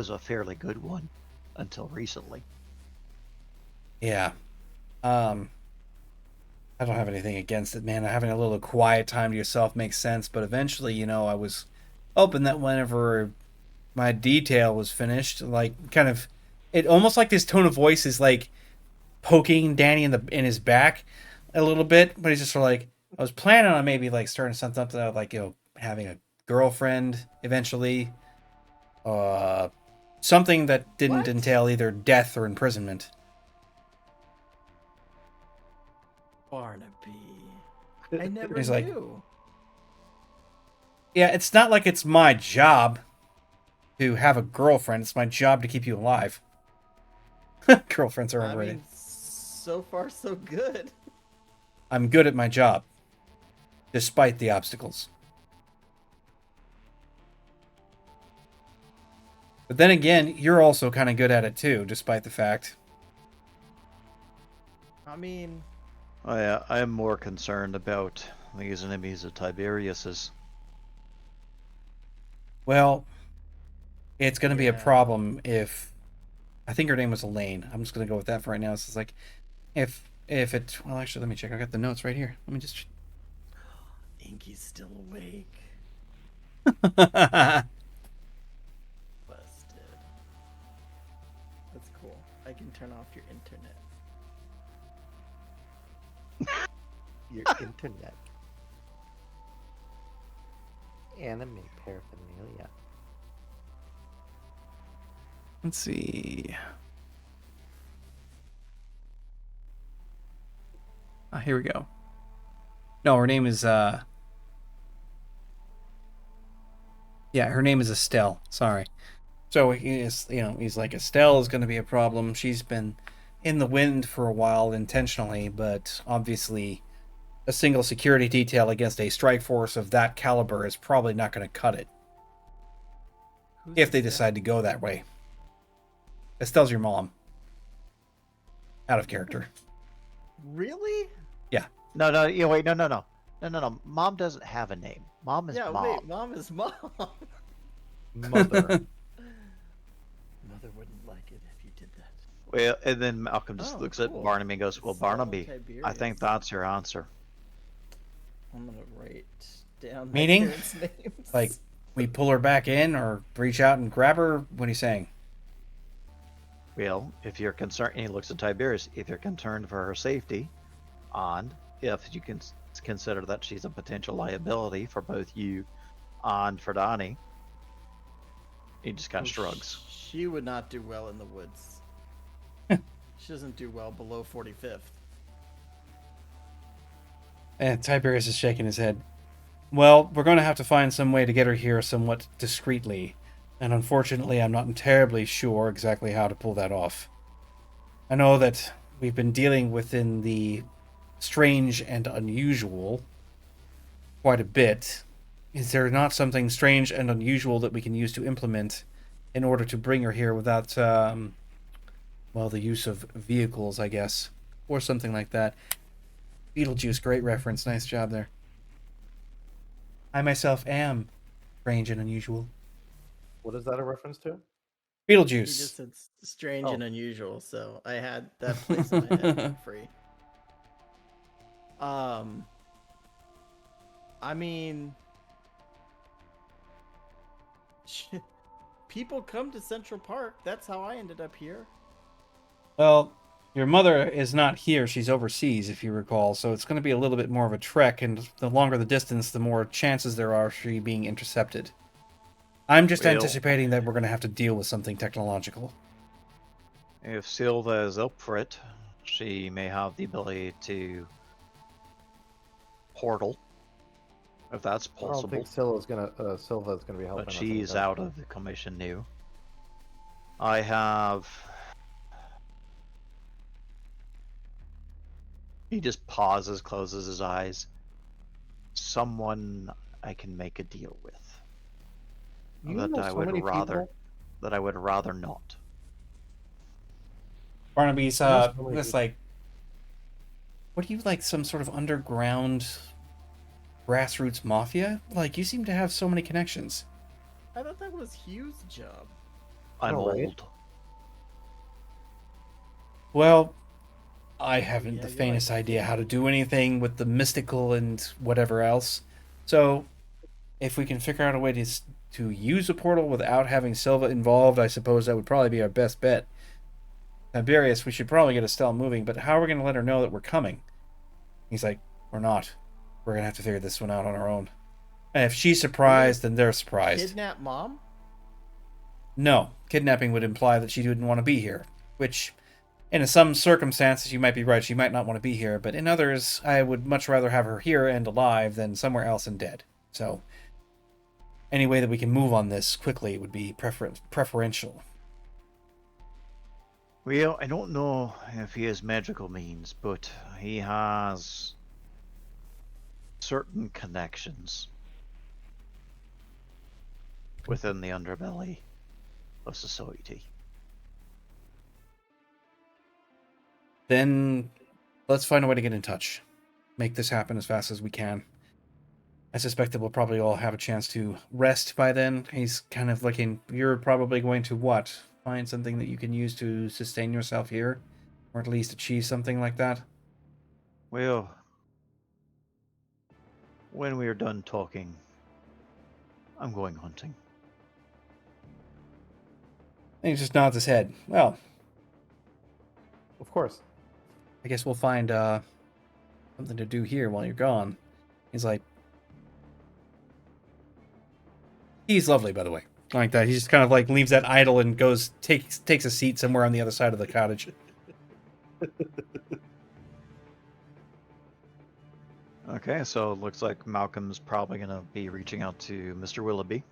a fairly good one until recently. Yeah. I don't have anything against it, man. Having a little quiet time to yourself makes sense, but eventually, I was hoping that whenever my detail was finished, like kind of it almost like his tone of voice is like poking Danny in his back a little bit, but he's just sort of like, I was planning on maybe like starting something up that like, having a girlfriend eventually. Something that didn't What? entail either death or imprisonment. Barnaby. I never He's like- knew. Yeah, it's not like it's my job to have a girlfriend. It's my job to keep you alive. Girlfriends are I overrated. mean, so far so good. I'm good at my job, despite the obstacles. But then again, you're also kind of good at it too, despite the fact. I mean, I am more concerned about these enemies of Tiberius's. Well, it's going to be a Yeah. problem if... I think her name was Elaine. I'm just going to go with that for right now. It's like, if it... Well, actually, let me check. I got the notes right here. Let me just... Inky's still awake. Busted. That's cool. I can turn off your internet. Your internet. Anime paraphernalia. Let's see. Here we go. No, her name is yeah, her name is Estelle. Sorry. So he's like, Estelle is going to be a problem. She's been in the wind for a while intentionally, but obviously a single security detail against a strike force of that caliber is probably not going to cut it Who's if they Estelle? decide to go that way. Estelle's your mom. Out of character. Really? No, wait, no. Mom doesn't have a name. Mom is Yeah, mom. wait, mom is mom. Mother. Mother wouldn't like it if you did that. Well, and then Malcolm just Oh, looks cool. at Barnaby and goes, "Well, Estelle Barnaby, I Tiberius. think that's your answer." I'm gonna write down my Meaning? parents' names. Like, we pull her back in or reach out and grab her? What are you saying? Well, if you're concerned, and he looks at Tiberius, if you're concerned for her safety, and if you can consider that she's a potential liability for both you and for Donnie, he just kind of shrugs. She would not do well in the woods. She doesn't do well below 45th. And Tiberius is shaking his head. Well, we're going to have to find some way to get her here somewhat discreetly. And unfortunately, I'm not terribly sure exactly how to pull that off. I know that we've been dealing within the strange and unusual quite a bit. Is there not something strange and unusual that we can use to implement in order to bring her here without, well, the use of vehicles, I guess, or something like that? Beetlejuice, great reference. Nice job there. I myself am strange and unusual. What is that a reference to? He Beetlejuice. just said strange Oh. and unusual, so I had that place in my head for free. I mean, people come to Central Park. That's how I ended up here. Well, your mother is not here. She's overseas, if you recall. So it's going to be a little bit more of a trek, and the longer the distance, the more chances there are of she being intercepted. I'm just Well- anticipating that we're going to have to deal with something technological. If Silva is up for it, she may have the ability to portal, if that's I don't possible. think Silva's gonna be helping But us she's anytime out soon. of the commission now. I have. He just pauses, closes his eyes. Someone I can make a deal with. You that know I so would many rather people. that I would rather not. Barnaby's You know so many just people. like, what do you like? Some sort of underground grassroots mafia? Like, you seem to have so many connections. I thought that was Hugh's job. I'm know, right? old. Well, I haven't Yeah, the you're faintest like idea how to 50. do anything with the mystical and whatever else. So, if we can figure out a way to use a portal without having Silva involved, I suppose that would probably be our best bet. Tiberius, we should probably get Estelle moving, but how are we going to let her know that we're coming? He's like, we're not. We're going to have to figure this one out on our own. And if she's surprised, then they're surprised. Kidnap mom? No, kidnapping would imply that she didn't want to be here, which, in some circumstances, you might be right. She might not want to be here, but in others, I would much rather have her here and alive than somewhere else and dead. So, any way that we can move on this quickly would be preferential. Well, I don't know if he has magical means, but he has certain connections within the underbelly of society. Then, let's find a way to get in touch. Make this happen as fast as we can. I suspect that we'll probably all have a chance to rest by then. He's kind of looking. You're probably going to what? Find something that you can use to sustain yourself here? Or at least achieve something like that? Well, when we are done talking, I'm going hunting. And he just nods his head. Well, Of course. I guess we'll find something to do here while you're gone. He's like, he's lovely, by the way. Like that. He just kind of like leaves that idle and goes takes a seat somewhere on the other side of the cottage. Okay, so it looks like Malcolm's probably going to be reaching out to Mr. Willoughby,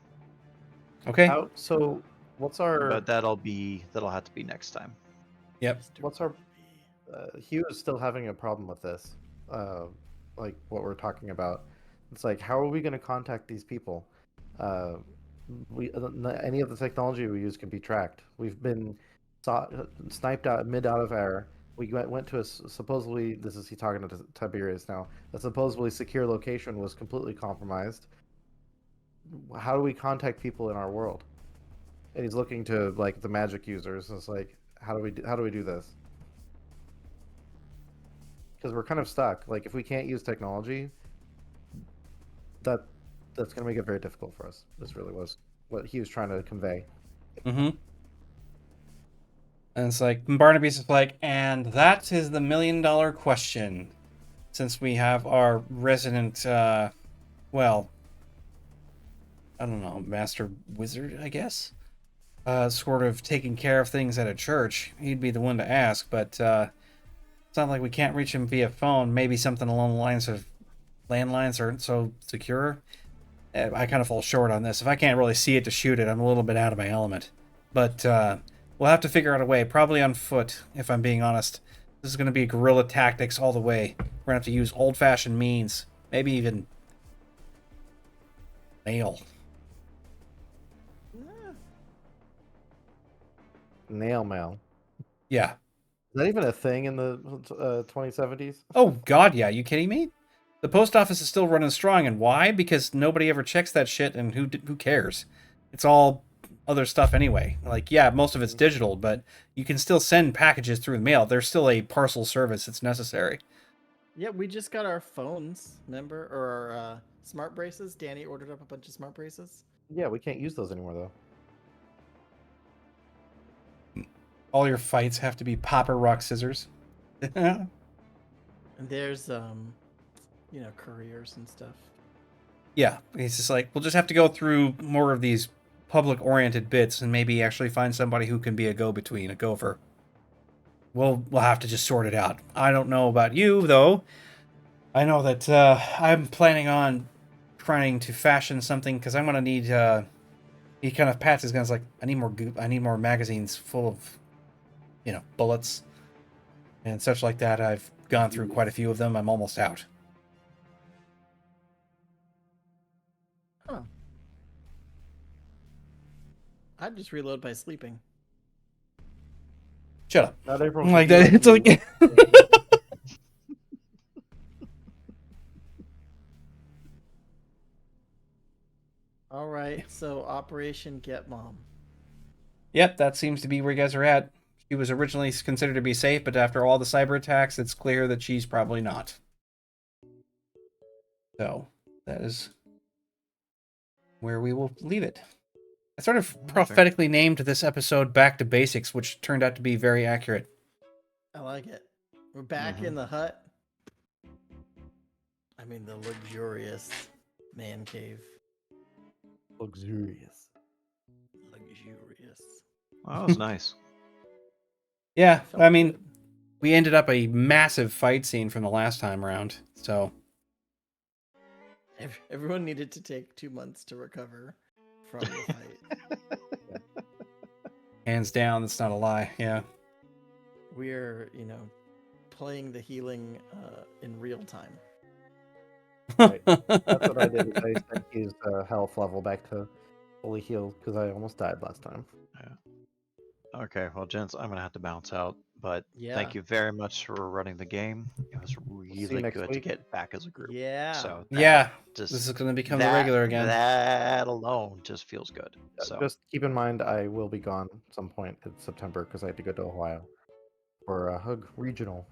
Okay. So, what's our? but that'll have to be next time. Yep. What's our? Hugh is still having a problem with this. Like what we're talking about. It's like, how are we going to contact these people? Any of the technology we use can be tracked. We've been sniped out out of air. We went to a supposedly, this is he talking to Tiberius now. A supposedly secure location was completely compromised. How do we contact people in our world? And he's looking to like the magic users. It's like, how do we do this? Because we're kind of stuck. Like if we can't use technology, that's going to make it very difficult for us. This really was what he was trying to convey. Mm-hmm. And it's like Barnaby's is like, and that is the $1 million question. Since we have our resident, well, I don't know, master wizard, I guess, sort of taking care of things at a church, he'd be the one to ask. But it's not like we can't reach him via phone. Maybe something along the lines of landlines aren't so secure. I kind of fall short on this. If I can't really see it to shoot it, I'm a little bit out of my element. But we'll have to figure out a way, probably on foot, if I'm being honest. This is going to be guerrilla tactics all the way. We're going to have to use old-fashioned means. Maybe even mail. Nail mail. Yeah. that even a thing in the 2070s? Oh God, yeah. You kidding me? The post office is still running strong, and why? Because nobody ever checks that shit, and who cares? It's all other stuff anyway. Like, yeah, most of it's digital, but you can still send packages through the mail. There's still a parcel service that's necessary. Yeah, we just got our phones, remember? Or our smart braces. Danny ordered up a bunch of smart braces. Yeah, we can't use those anymore though. All your fights have to be popper, rock, scissors. And there's couriers and stuff. Yeah, it's just like, we'll just have to go through more of these public-oriented bits and maybe actually find somebody who can be a go-between, a gopher. We'll have to just sort it out. I don't know about you, though. I know that I'm planning on trying to fashion something, because I'm going to need... he kind of pats his guns like, I need more magazines full of, bullets and such like that. I've gone through quite a few of them. I'm almost out. Huh. I'd just reload by sleeping. Shut up. Not everyone Like should that. do It's that. like... All right, so Operation Get Mom. Yep, that seems to be where you guys are at. She was originally considered to be safe, but after all the cyber attacks, it's clear that she's probably not. So, that is where we will leave it. I sort of prophetically named this episode Back to Basics, which turned out to be very accurate. I like it. We're back in the hut. I mean, the luxurious man cave. Luxurious. Luxurious. Well, that was nice. Yeah, Felt I mean, good. we ended up a massive fight scene from the last time around, so... Everyone needed to take 2 months to recover from the fight. Hands down, that's not a lie, yeah. We're, playing the healing in real time. Right. That's what I did. I sent his health level back to fully healed because I almost died last time. Okay, well, gents, I'm gonna have to bounce out. But Yeah. thank you very much for running the game. It was really next good to week. get back as a group. Yeah. So Yeah, just this is going to become the regular again. That alone just feels good. So Just keep in mind, I will be gone at some point in September because I have to go to Ohio for a Hug Regional.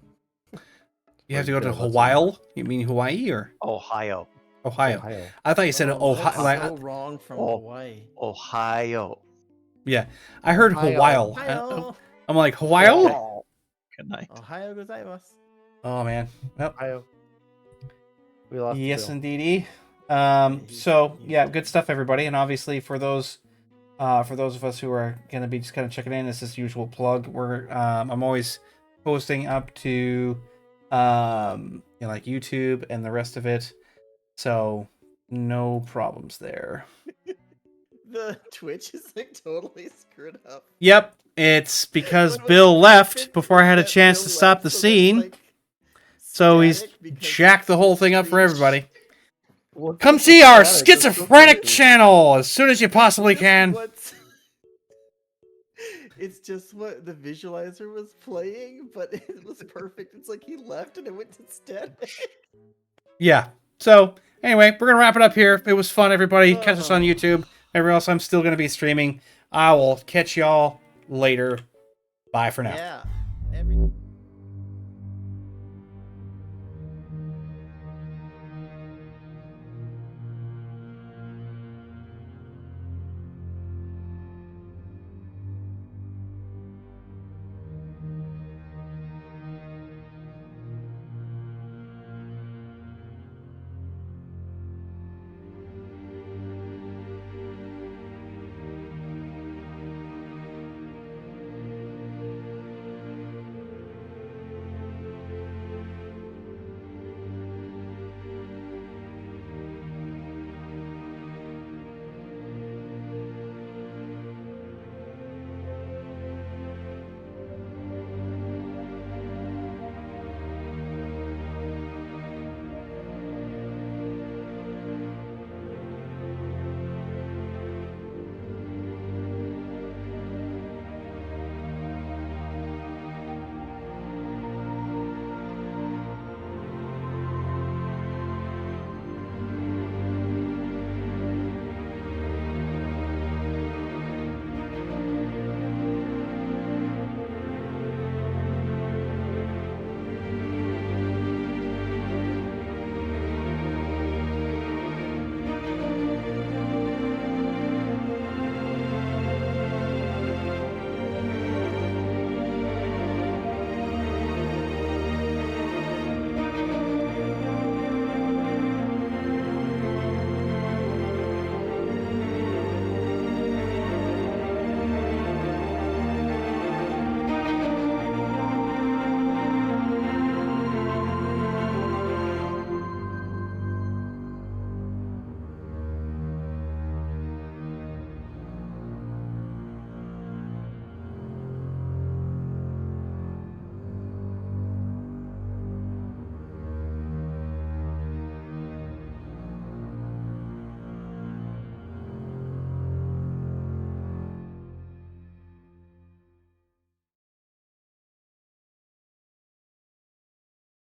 You have to go to Let's see. Hawaii? You mean Hawaii or Ohio, Ohio? I thought you said Oh, Ohio. that's Like, so wrong from Oh. Hawaii. Ohio. yeah, I heard Ohio. Hawaii. Ohio. I'm like, Hawaii? Oh. Good night. Ohio gozaimasu. Oh, man. Well, Ohio. We lost. yes, Bill. indeedy. he's- So, he's- yeah, good stuff, everybody. And obviously, for those of us who are going to be just kind of checking in, this is the usual plug. I'm always posting up to like YouTube and the rest of it. So, no problems there. The Twitch is like totally screwed up. Yep, it's because When was Bill it? left before I had a That chance Bill to stop left, the so there's, scene. like, So he's static because jacked the whole thing up for Twitch- everybody. What's Come up see with our static? That's so schizophrenic crazy. channel as soon as you possibly Just can. what's- It's just what the visualizer was playing, but it was perfect. It's like he left and it went to static. Yeah. So anyway, we're gonna wrap it up here. It was fun, everybody. Catch us on Oh. YouTube. Everywhere else, I'm still gonna be streaming. I will catch y'all later. Bye for now. Yeah.